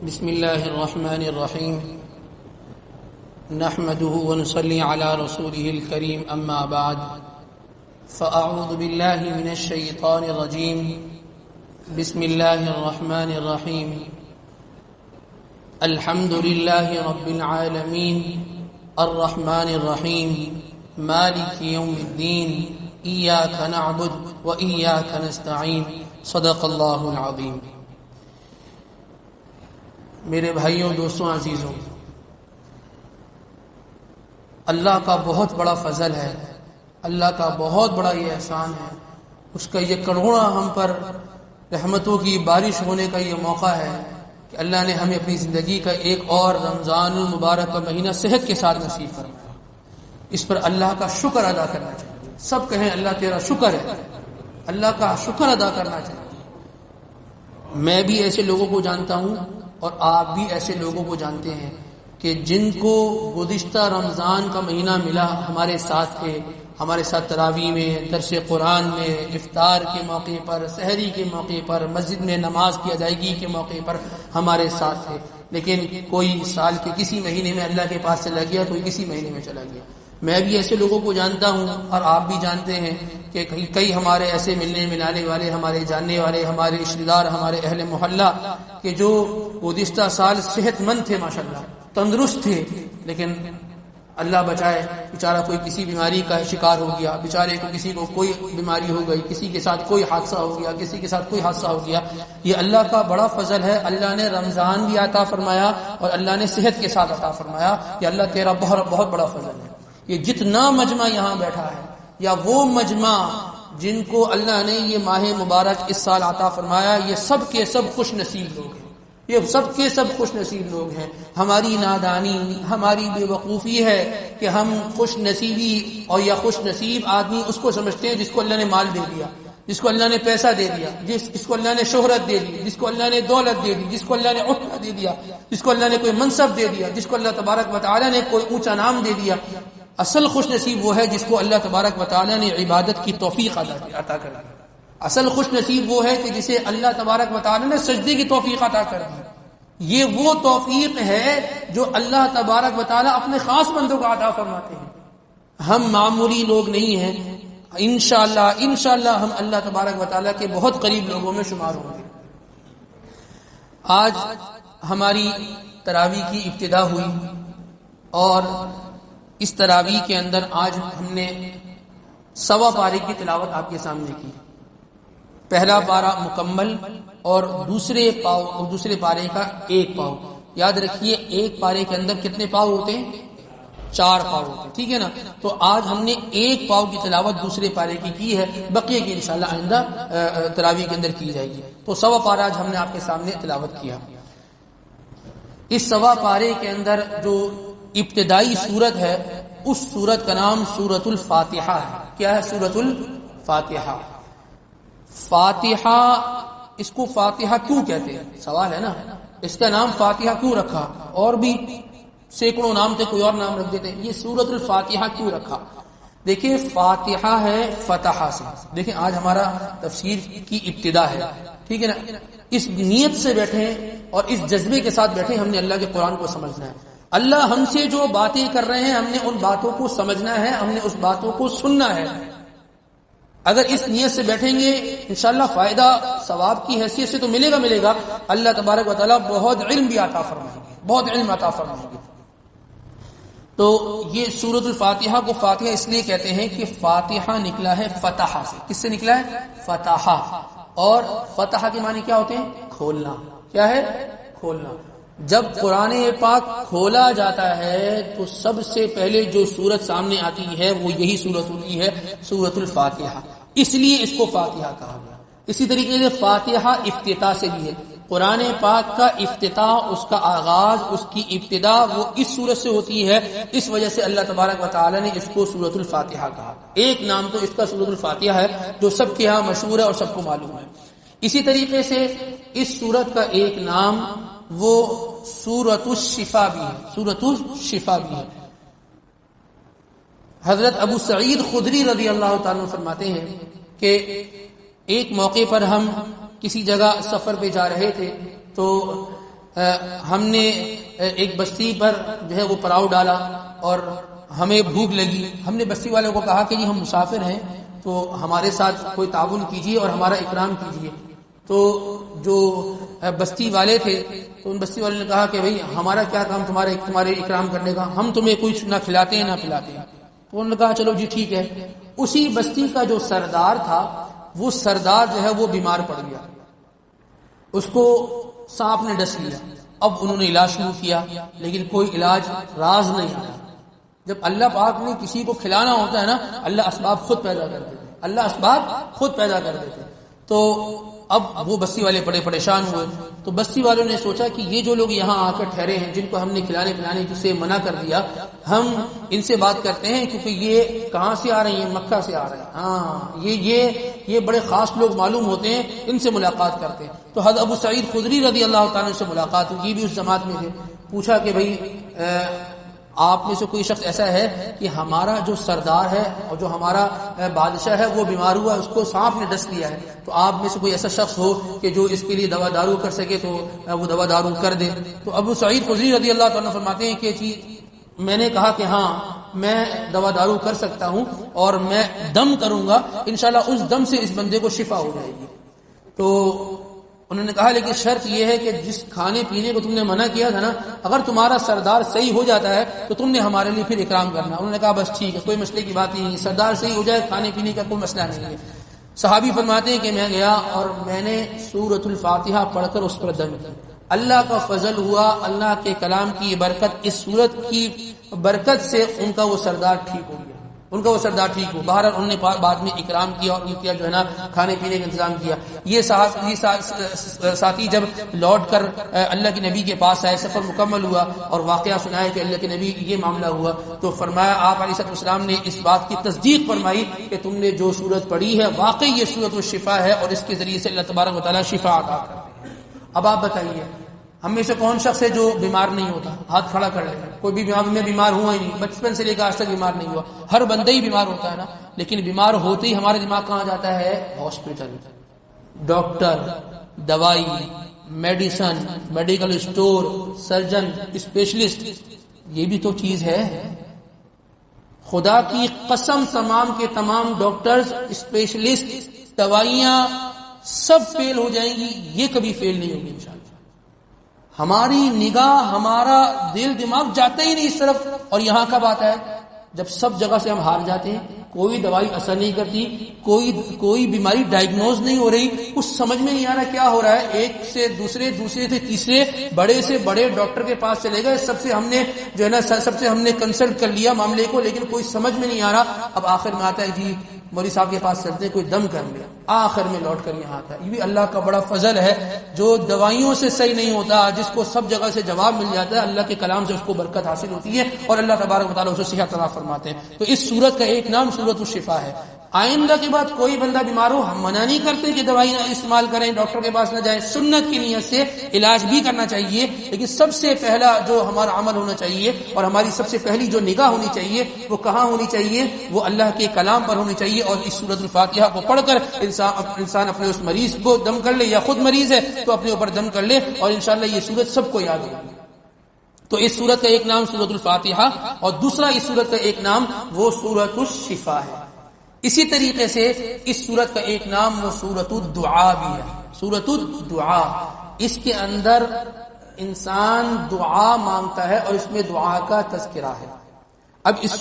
بسم الله الرحمن الرحيم نحمده ونصلي على رسوله الكريم أما بعد فأعوذ بالله من الشيطان الرجيم بسم الله الرحمن الرحيم الحمد لله رب العالمين الرحمن الرحيم مالك يوم الدين إياك نعبد وإياك نستعين صدق الله العظيم۔ میرے بھائیوں، دوستوں، عزیزوں، اللہ کا بہت بڑا فضل ہے، اللہ کا بہت بڑا یہ احسان ہے، اس کا یہ کروڑا ہم پر رحمتوں کی بارش ہونے کا یہ موقع ہے کہ اللہ نے ہمیں اپنی زندگی کا ایک اور رمضان المبارک کا مہینہ صحت کے ساتھ نصیب فرمایا۔ اس پر اللہ کا شکر ادا کرنا چاہیے۔ سب کہیں اللہ تیرا شکر ہے، اللہ کا شکر ادا کرنا چاہیے۔ میں بھی ایسے لوگوں کو جانتا ہوں اور آپ بھی ایسے لوگوں کو جانتے ہیں کہ جن کو گزشتہ رمضان کا مہینہ ملا، ہمارے ساتھ تھے، ہمارے ساتھ تراویح میں، درس قرآن میں، افطار کے موقع پر، سحری کے موقع پر، مسجد میں نماز کی ادائیگی کے موقع پر ہمارے ساتھ تھے، لیکن کوئی سال کے کسی مہینے میں اللہ کے پاس چلا گیا، کوئی کسی مہینے میں چلا گیا۔ میں بھی ایسے لوگوں کو جانتا ہوں اور آپ بھی جانتے ہیں کہ کئی ہمارے ایسے ملنے ملانے والے، ہمارے جاننے والے، ہمارے رشتہ دار، ہمارے اہل محلہ کہ جو گزشتہ سال صحت مند تھے، ماشاءاللہ تندرست تھے، لیکن اللہ بچائے بیچارہ کوئی کسی بیماری کا شکار ہو گیا، بیچارے کو کسی کو کوئی بیماری ہو گئی، کسی کے ساتھ کوئی حادثہ ہو گیا، کسی کے ساتھ کوئی حادثہ ہو گیا۔ یہ اللہ کا بڑا فضل ہے۔ اللہ نے رمضان بھی عطا فرمایا اور اللہ نے صحت کے ساتھ عطا فرمایا۔ یہ اللہ تیرا بہت بڑا فضل ہے۔ یہ جتنا مجمع یہاں بیٹھا ہے یا وہ مجمع جن کو اللہ نے یہ ماہ مبارک اس سال عطا فرمایا، یہ سب کے سب خوش نصیب لوگ ہیں، یہ سب کے سب خوش نصیب لوگ ہیں۔ ہماری نادانی، ہماری بے وقوفی ہے کہ ہم خوش نصیبی اور یا خوش نصیب آدمی اس کو سمجھتے ہیں جس کو اللہ نے مال دے دیا، جس کو اللہ نے پیسہ دے دیا، جس کو اللہ نے شہرت دے دی، جس کو اللہ نے دولت دے دی، جس کو اللہ نے عہدہ دے دیا، جس کو اللہ نے کوئی منصب دے دیا، جس کو اللہ تبارک و تعالی نے کوئی اونچا نام دے دیا۔ اصل خوش نصیب وہ ہے جس کو اللہ تبارک و تعالی نے عبادت کی توفیق عطا کر دی۔ اصل خوش نصیب وہ ہے کہ جسے اللہ تبارک و تعالی نے سجدے کی توفیق عطا کر دی۔ یہ وہ توفیق ہے جو اللہ تبارک و تعالی اپنے خاص بندوں کو عطا فرماتے ہیں۔ ہم معمولی لوگ نہیں ہیں، انشاءاللہ ہم اللہ تبارک و تعالی کے بہت قریب لوگوں میں شمار ہوں گے۔ آج ہماری تراویح کی ابتدا ہوئی اور اس تراویح کے اندر آج ہم نے 1.25 پارے کی تلاوت آپ کے سامنے کی۔ پہلا پارہ مکمل اور دوسرے پارے کا 1 پاؤ۔ یاد رکھیے ایک پارے کے اندر کتنے پاؤ ہوتے ہیں؟ 4 پاؤ ہوتے ہیں، ٹھیک ہے نا؟ تو آج ہم نے 1 پاؤ کی تلاوت دوسرے پارے کی ہے، بقیہ کی انشاءاللہ آئندہ تراویح کے اندر کی جائے گی۔ تو 1.25 پارہ آج ہم نے آپ کے سامنے تلاوت کیا۔ اس 1.25 پارے کے اندر جو ابتدائی سورت ہے، اس سورت کا نام سورۃ الفاتحہ ہے۔ کیا ہے؟ سورۃ الفاتحہ۔ فاتحہ، اس کو فاتحہ کیوں کہتے ہیں؟ سوال ہے نا، اس کا نام فاتحہ کیوں رکھا؟ اور بھی سینکڑوں نام تھے، کوئی اور نام رکھ دیتے، یہ سورۃ الفاتحہ کیوں رکھا؟ دیکھیں فاتحہ ہے فتح سے۔ دیکھیں آج ہمارا تفسیر کی ابتدا ہے، ٹھیک ہے نا؟ اس نیت سے بیٹھیں اور اس جذبے کے ساتھ بیٹھیں، ہم نے اللہ کے قرآن کو سمجھنا ہے۔ اللہ ہم سے جو باتیں کر رہے ہیں، ہم نے ان باتوں کو سمجھنا ہے، ہم نے اس باتوں کو سننا ہے۔ اگر اس نیت سے بیٹھیں گے انشاءاللہ فائدہ ثواب کی حیثیت سے تو ملے گا۔ اللہ تبارک و تعالیٰ بہت علم بھی عطا فرمائیں گے، بہت علم عطا فرمائیں گے۔ تو یہ سورۃ الفاتحہ کو فاتحہ اس لیے کہتے ہیں کہ فاتحہ نکلا ہے فتح سے۔ کس سے نکلا ہے؟ فتح۔ اور فتح کے معنی کیا ہوتے ہیں؟ کھولنا۔ کیا ہے؟ کھولنا۔ جب قرآن پاک کھولا جاتا ہے تو سب سے پہلے جو سورت سامنے آتی ہے وہ یہی سورت ہوتی ہے، سورۃ الفاتحہ۔ اس لیے اس کو فاتحہ کہا گیا۔ اسی طریقے سے فاتحہ افتتاح سے بھی ہے۔ قرآن پاک کا افتتاح، اس کا آغاز، اس کی ابتدا وہ اس سورت سے ہوتی ہے، اس وجہ سے اللہ تبارک و تعالی نے اس کو سورۃ الفاتحہ کہا۔ ایک نام تو اس کا سورۃ الفاتحہ ہے جو سب کے ہاں مشہور ہے اور سب کو معلوم ہے۔ اسی طریقے سے اس سورت کا ایک نام وہ سورۃ الشفا بھی ہے، سورۃ الشفا بھی ہے۔ حضرت ابو سعید خدری رضی اللہ تعالیٰ فرماتے ہیں کہ ایک موقع پر ہم کسی جگہ سفر پہ جا رہے تھے تو ہم نے ایک بستی پر جو ہے وہ پڑاؤ ڈالا اور ہمیں بھوک لگی. ہم نے بستی والوں کو کہا کہ جی ہم مسافر ہیں تو ہمارے ساتھ کوئی تعاون کیجیے اور ہمارا اکرام کیجیے. تو جو بستی والے تھے تو ان بستی والوں نے کہا کہ بھئی ہمارا کیا کام تمہارے اکرام کرنے کا، ہم تمہیں کچھ نہ کھلاتے ہیں نہ پلاتے ہیں. تو انہوں نے کہا چلو جی ٹھیک ہے. اسی بستی کا جو سردار تھا وہ سردار جو ہے وہ بیمار پڑ گیا، اس کو سانپ نے ڈس لیا. اب انہوں نے علاج شروع کیا لیکن کوئی علاج راز نہیں آیا. جب اللہ پاک نے کسی کو کھلانا ہوتا ہے نا، اللہ اسباب خود پیدا کر دیتے، اللہ اسباب خود پیدا کر دیتے. تو اب وہ بستی والے بڑے پریشان ہوئے. تو بستی والوں نے سوچا کہ یہ جو لوگ یہاں آ کر ٹھہرے ہیں، جن کو ہم نے کھلانے پلانے سے منع کر دیا، ہم ان سے بات کرتے ہیں کیونکہ یہ کہاں سے آ رہے ہیں؟ مکہ سے آ رہے ہیں. ہاں یہ بڑے خاص لوگ معلوم ہوتے ہیں، ان سے ملاقات کرتے ہیں. تو حضرت ابو سعید خدری رضی اللہ تعالیٰ سے ملاقات ہوئی، یہ بھی اس جماعت میں تھے. پوچھا کہ بھئی آپ میں سے کوئی شخص ایسا ہے کہ ہمارا جو سردار ہے اور جو ہمارا بادشاہ ہے وہ بیمار ہوا، اس کو سانپ نے ڈس لیا ہے، تو آپ میں سے کوئی ایسا شخص ہو کہ جو اس کے لیے دوا دارو کر سکے تو وہ دوا دارو کر دے. تو ابو سعید خدری رضی اللہ تعالیٰ فرماتے ہیں کہ جی میں نے کہا کہ ہاں میں دوا دارو کر سکتا ہوں اور میں دم کروں گا، انشاءاللہ اس دم سے اس بندے کو شفا ہو جائے گی. تو انہوں نے کہا لیکن شرط یہ ہے کہ جس کھانے پینے کو تم نے منع کیا تھا نا، اگر تمہارا سردار صحیح ہو جاتا ہے تو تم نے ہمارے لیے پھر اکرام کرنا. انہوں نے کہا بس ٹھیک ہے، کوئی مسئلے کی بات نہیں، سردار صحیح ہو جائے کھانے پینے کا کوئی مسئلہ نہیں ہے. صحابی فرماتے ہیں کہ میں گیا اور میں نے سورۃ الفاتحہ پڑھ کر اس پر دم کیا. اللہ کا فضل ہوا، اللہ کے کلام کی برکت، اس سورت کی برکت سے ان کا وہ سردار ٹھیک ہو گیا، ان کا وہ سردار ٹھیک ہو. باہر انہوں نے بعد میں اکرام کیا اور ان کیا جو ہے نا کھانے پینے کا انتظام کیا. یہ ساتھی جب لوٹ کر اللہ کے نبی کے پاس آئے، سفر مکمل ہوا اور واقعہ سنایا کہ اللہ کے نبی یہ معاملہ ہوا، تو فرمایا آپ علیہ السلام نے اس بات کی تصدیق فرمائی کہ تم نے جو سورت پڑھی ہے واقعی یہ سورت الشفا ہے اور اس کے ذریعے سے اللہ تبارک و تعالیٰ شفا عطا کرتے ہیں. اب آپ بتائیے ہم میں سے کون شخص ہے جو بیمار نہیں ہوتا؟ ہاتھ کھڑا کر لے. کوئی بھی میں بیمار ہوا ہی نہیں، بچپن سے لے کر آج تک بیمار نہیں ہوا. ہر بندہ ہی بیمار ہوتا ہے نا، لیکن بیمار ہوتے ہی ہمارا دماغ کہاں جاتا ہے؟ ہاسپٹل، ڈاکٹر، دوائی، medicine, medical store, surgeon, specialist. یہ بھی تو چیز ہے. خدا کی قسم تمام کے تمام ڈاکٹرز، اسپیشلسٹ، دوائیاں سب فیل ہو جائیں گی، یہ کبھی فیل نہیں ہوگی انشاءاللہ. ہماری نگاہ، ہمارا دل دماغ جاتا ہی نہیں اس طرف. اور یہاں کب آتا ہے؟ جب سب جگہ سے ہم ہار جاتے ہیں، کوئی دوائی اثر نہیں کرتی، کوئی بیماری ڈائگنوز نہیں ہو رہی، کچھ سمجھ میں نہیں آ رہا کیا ہو رہا ہے. ایک سے دوسرے سے تیسرے، بڑے سے بڑے ڈاکٹر کے پاس چلے گئے، سب سے ہم نے جو ہے نا ہم نے کنسلٹ کر لیا معاملے کو، لیکن کوئی سمجھ میں نہیں آ رہا. اب آخر میں آتا ہے جی مولوی صاحب کے پاس چلتے کوئی دم کر لیا، آخر میں لوٹ کر یہاں آتا ہے. یہ بھی اللہ کا بڑا فضل ہے. جو دوائیوں سے صحیح نہیں ہوتا، جس کو سب جگہ سے جواب مل جاتا ہے، اللہ کے کلام سے اس کو برکت حاصل ہوتی ہے اور اللہ تبارک و تعالیٰ اسے صحت عطا فرماتے ہیں. تو اس سورت کا ایک نام سورۃ الشفا ہے. آئندہ کے بعد کوئی بندہ بیمار ہو، ہم منع نہیں کرتے کہ دوائی نہ استعمال کریں، ڈاکٹر کے پاس نہ جائیں. سنت کی نیت سے علاج بھی کرنا چاہیے، لیکن سب سے پہلا جو ہمارا عمل ہونا چاہیے اور ہماری سب سے پہلی جو نگاہ ہونی چاہیے وہ کہاں ہونی چاہیے؟ وہ اللہ کے کلام پر ہونی چاہیے. اور اس سورۃ الفاتحہ کو پڑھ کر انسان اپنے اس مریض کو دم کر لے، یا خود مریض ہے تو اپنے اوپر دم کر لے، اور انشاءاللہ یہ سورت سب کو یاد ہوگی. تو اس سورت کا ایک نام سورۃ الفاتحہ اور دوسرا اس سورت کا ایک نام وہ سورۃ الشفا ہے. اسی طریقے سے اس سورت کا ایک نام وہ سورۃ الدعاء بھی ہے. سورۃ الدعاء، اس کے اندر انسان دعا مانگتا ہے اور اس میں دعا کا تذکرہ ہے. اب اس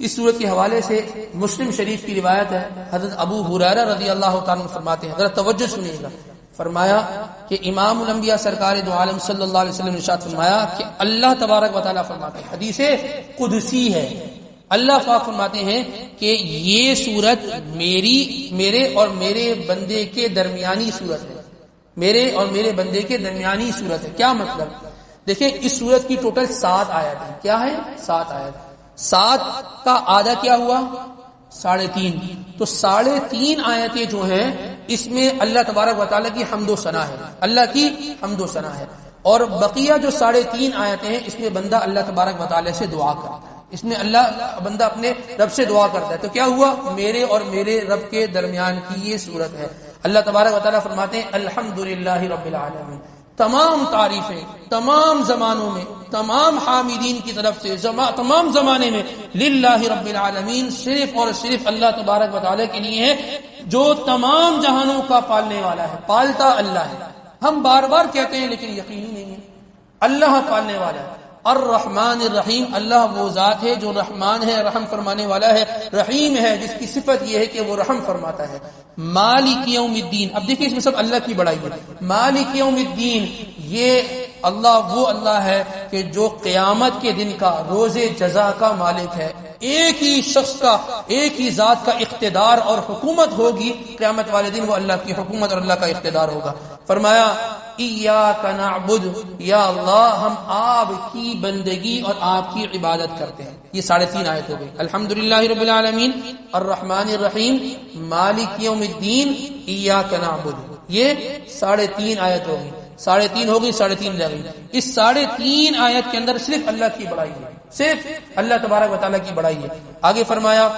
سورت کے حوالے سے مسلم شریف کی روایت ہے. حضرت ابو ہریرہ رضی اللہ تعالیٰ عنہ فرماتے ہیں، ذرا توجہ سنیے گا. فرمایا کہ امام الانبیاء سرکار دو عالم صلی اللہ علیہ وسلم نے ارشاد فرمایا کہ اللہ تبارک و تعالیٰ فرماتے ہیں، حدیث قدسی ہے، اللہ پاک فرماتے ہیں کہ یہ سورت میرے اور میرے بندے کے درمیانی سورت ہے، میرے اور میرے بندے کے درمیانی سورت ہے. کیا مطلب؟ دیکھیں اس سورت کی ٹوٹل 7 آیت ہے. کیا ہے؟ 7 آیت. 7 کا آدھا کیا ہوا؟ 3.5. تو 3.5 آیتیں جو ہیں اس میں اللہ تبارک و تعالیٰ کی حمد و ثنا ہے، اللہ کی حمد و ثنا ہے. اور بقیہ جو 3.5 آیتیں ہیں اس میں بندہ اللہ تبارک و تعالیٰ سے دعا کرتا ہے، اس میں بندہ اپنے رب سے دعا کرتا ہے. تو کیا ہوا؟ میرے اور میرے رب کے درمیان کی یہ صورت ہے. اللہ تبارک و تعالیٰ فرماتے ہیں الحمدللہ رب العالمین، تمام تعریفیں تمام زمانوں میں تمام حامدین کی طرف سے تمام زمانے میں للہ رب العالمین صرف اور صرف اللہ تبارک و تعالی کے لیے ہے جو تمام جہانوں کا پالنے والا ہے. پالتا اللہ ہے. ہم بار بار کہتے ہیں لیکن یقینی نہیں ہے. اللہ پالنے والا ہے. الرحمن الرحیم، اللہ وہ ذات ہے جو رحمان ہے، رحم فرمانے والا ہے، رحیم ہے جس کی صفت یہ ہے کہ وہ رحم فرماتا ہے. مالک یوم الدین، اب دیکھیں اس میں سب اللہ کی بڑائی ہے. مالک یوم الدین، یہ اللہ وہ اللہ ہے کہ جو قیامت کے دن کا روز جزا کا مالک ہے. ایک ہی شخص کا ایک ہی ذات کا اقتدار اور حکومت ہوگی قیامت والے دن، وہ اللہ کی حکومت اور اللہ کا اقتدار ہوگا. فرمایا ایاک نعبد، یا اللہ ہم آپ کی بندگی اور آپ کی عبادت کرتے ہیں. یہ 3.5 آیت ہو گئی. الحمدللہ رب العالمین، الرحمن الرحیم، مالک یوم الدین، ایاک نعبد. یہ 3.5 آیت ہو گئی. 3.5 ہو گئی، 3.5 رہ گئی. اس 3.5 آیت کے اندر صرف اللہ کی بڑائی ہے، صرف اللہ تبارک و تعالیٰ کی بڑائی ہے. آگے فرمایا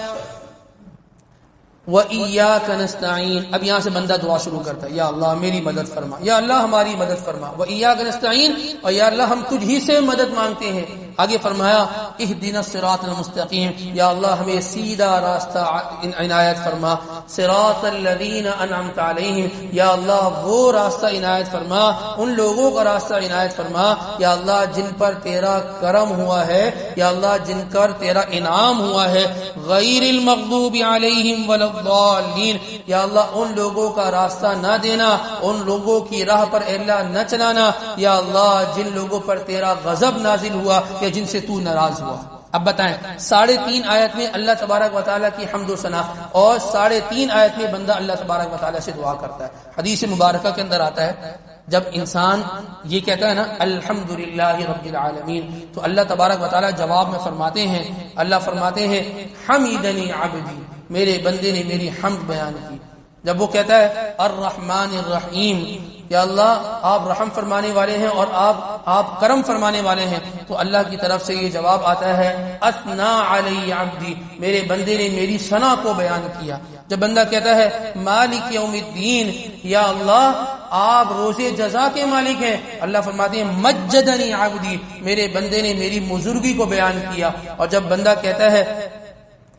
وَإِيَّاكَ نَسْتَعِينُ. اب یہاں سے بندہ دعا شروع کرتا ہے، یا اللہ میری مدد فرما، یا اللہ ہماری مدد فرما. وَإِيَّاكَ نَسْتَعِينُ، اور یا اللہ ہم تجھ ہی سے مدد مانگتے ہیں. آگے فرمایا اهدنا الصراط المستقیم، یا اللہ ہمیں سیدھا راستہ عنایت فرما. صراط الذین انعمت علیہم، یا اللہ وہ راستہ عنایت فرما، ان لوگوں کا راستہ عنایت فرما یا اللہ جن پر تیرا کرم ہوا ہے، یا اللہ جن پر تیرا انعام ہوا ہے. غیر المغضوب علیہم ولا الضالین، یا اللہ ان لوگوں کا راستہ نہ دینا، ان لوگوں کی راہ پر اے اللہ نہ چلانا، یا اللہ جن لوگوں پر تیرا غضب نازل ہوا یا جن سے تو ناراض ہوا. اب بتائیں 3.5 آیت میں اللہ تبارک و تعالیٰ کی حمد و ثنا، اور 3.5 آیت میں بندہ اللہ تبارک و تعالیٰ سے دعا کرتا ہے. حدیث مبارکہ کے اندر آتا ہے جب انسان یہ کہتا ہے نا الحمدللہ رب العالمین، تو اللہ تبارک و تعالیٰ جواب میں فرماتے ہیں، اللہ فرماتے ہیں حمیدنی عبدی، میرے بندے نے میری حمد بیان کی. جب وہ کہتا ہے الرحمن الرحیم، یا اللہ آپ رحم فرمانے والے ہیں اور آپ کرم فرمانے والے ہیں، تو اللہ کی طرف سے یہ جواب آتا ہے اثنا علی عبدی، میرے بندے نے میری ثنا کو بیان کیا. جب بندہ کہتا ہے مالک یوم الدین، یا اللہ آپ روز جزا کے مالک ہیں، اللہ فرماتے ہیں مجدنی عبدی، میرے بندے نے میری بزرگی کو بیان کیا. اور جب بندہ کہتا ہے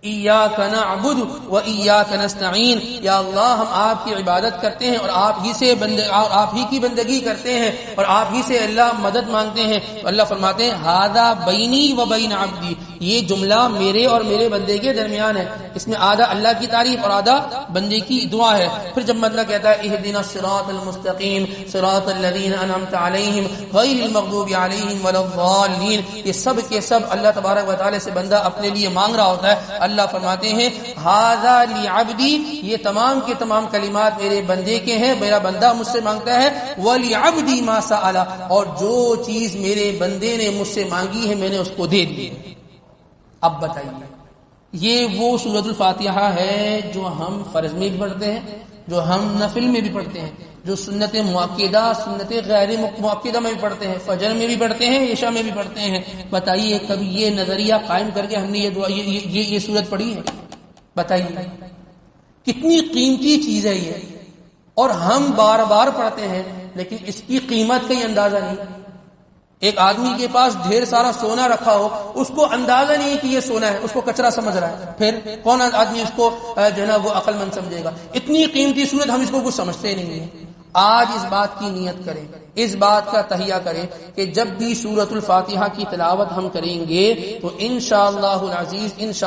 ایاک نعبد و ایاک نستعین، یا اللہ ہم آپ کی عبادت کرتے ہیں اور آپ ہی کی بندگی کرتے ہیں اور آپ ہی سے اللہ مدد مانگتے ہیں، تو اللہ فرماتے ہیں ھذا بینی و بین عبدی، یہ جملہ میرے اور میرے بندے کے درمیان ہے. اس میں آدھا اللہ کی تعریف اور آدھا بندے کی دعا ہے. پھر جب بندہ کہتا ہے اہدنا الصراط المستقیم صراط الذین انعمت علیہم غیر المغضوب علیہم ولا الضالین، یہ سب کے سب اللہ تبارک و تعالی سے بندہ اپنے لیے مانگ رہا ہوتا ہے. اللہ فرماتے ہیں ھذا لعبدی، یہ تمام کے تمام کلمات میرے بندے کے ہیں، میرا بندہ مجھ سے مانگتا ہے. ولعبدی ما سأل، اور جو چیز میرے بندے نے مجھ سے مانگی ہے میں نے اس کو دے دی. اب بتائیے یہ وہ سورۃ الفاتحہ ہے جو ہم فرض میں بھی پڑھتے ہیں، جو ہم نفل میں بھی پڑھتے ہیں، جو سنت مؤکدہ سنت غیر مؤکدہ میں بھی پڑھتے ہیں، فجر میں بھی پڑھتے ہیں، عشاء میں بھی پڑھتے ہیں. بتائیے کبھی یہ نظریہ قائم کر کے ہم نے یہ دعا یہ سورت پڑھی ہے؟ بتائیے کتنی قیمتی چیز ہے یہ، اور ہم بار بار پڑھتے ہیں لیکن اس کی قیمت کا ہی اندازہ نہیں. ایک آدمی کے پاس ڈھیر سارا سونا رکھا ہو، اس کو اندازہ نہیں کہ یہ سونا ہے، اس کو کچرا سمجھ رہا ہے، پھر کون آدمی اس کو جو ہے نا وہ عقل مند سمجھے گا؟ اتنی قیمتی صورت ہم اس کو کچھ سمجھتے نہیں ہیں. آج اس بات کی نیت کریں، اس بات کا تہیہ کریں کہ جب بھی سورۃ الفاتحہ کی تلاوت ہم کریں گے تو انشاءاللہ العزیز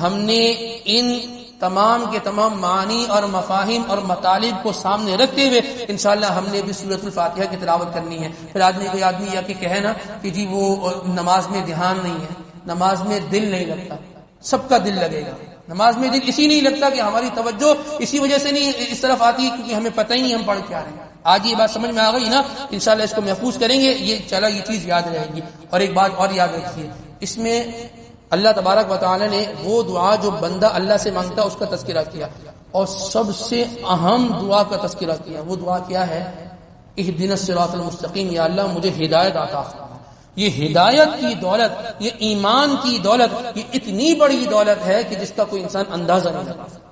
ہم نے ان تمام کے تمام معانی اور مفاہیم اور مطالب کو سامنے رکھتے ہوئے انشاءاللہ ہم نے بھی سورۃ الفاتحہ کی تلاوت کرنی ہے. پھر کوئی آدمی یا کہ کہے نا کہ جی وہ نماز میں دھیان نہیں ہے، نماز میں دل نہیں لگتا. سب کا دل لگے گا. نماز میں دل اسی نہیں لگتا کہ ہماری توجہ اسی وجہ سے نہیں اس طرف آتی ہے کیونکہ ہمیں پتہ ہی نہیں ہم پڑھ کے آ رہے ہیں. آج یہ بات سمجھ میں آ گئی نا، انشاءاللہ اس کو محفوظ کریں گے. یہ چیز یاد رہے گی. اور ایک بات اور یاد رکھیے، اس میں اللہ تبارک و تعالی نے وہ دعا جو بندہ اللہ سے مانگتا ہے اس کا تذکرہ کیا، اور سب سے اہم دعا کا تذکرہ کیا. وہ دعا کیا ہے؟ اہدنا الصراط المستقیم، یا اللہ مجھے ہدایت عطا فرما. یہ ہدایت کی دولت، یہ ایمان کی دولت، یہ اتنی بڑی دولت ہے کہ جس کا کوئی انسان اندازہ نہیں لگا سکتا.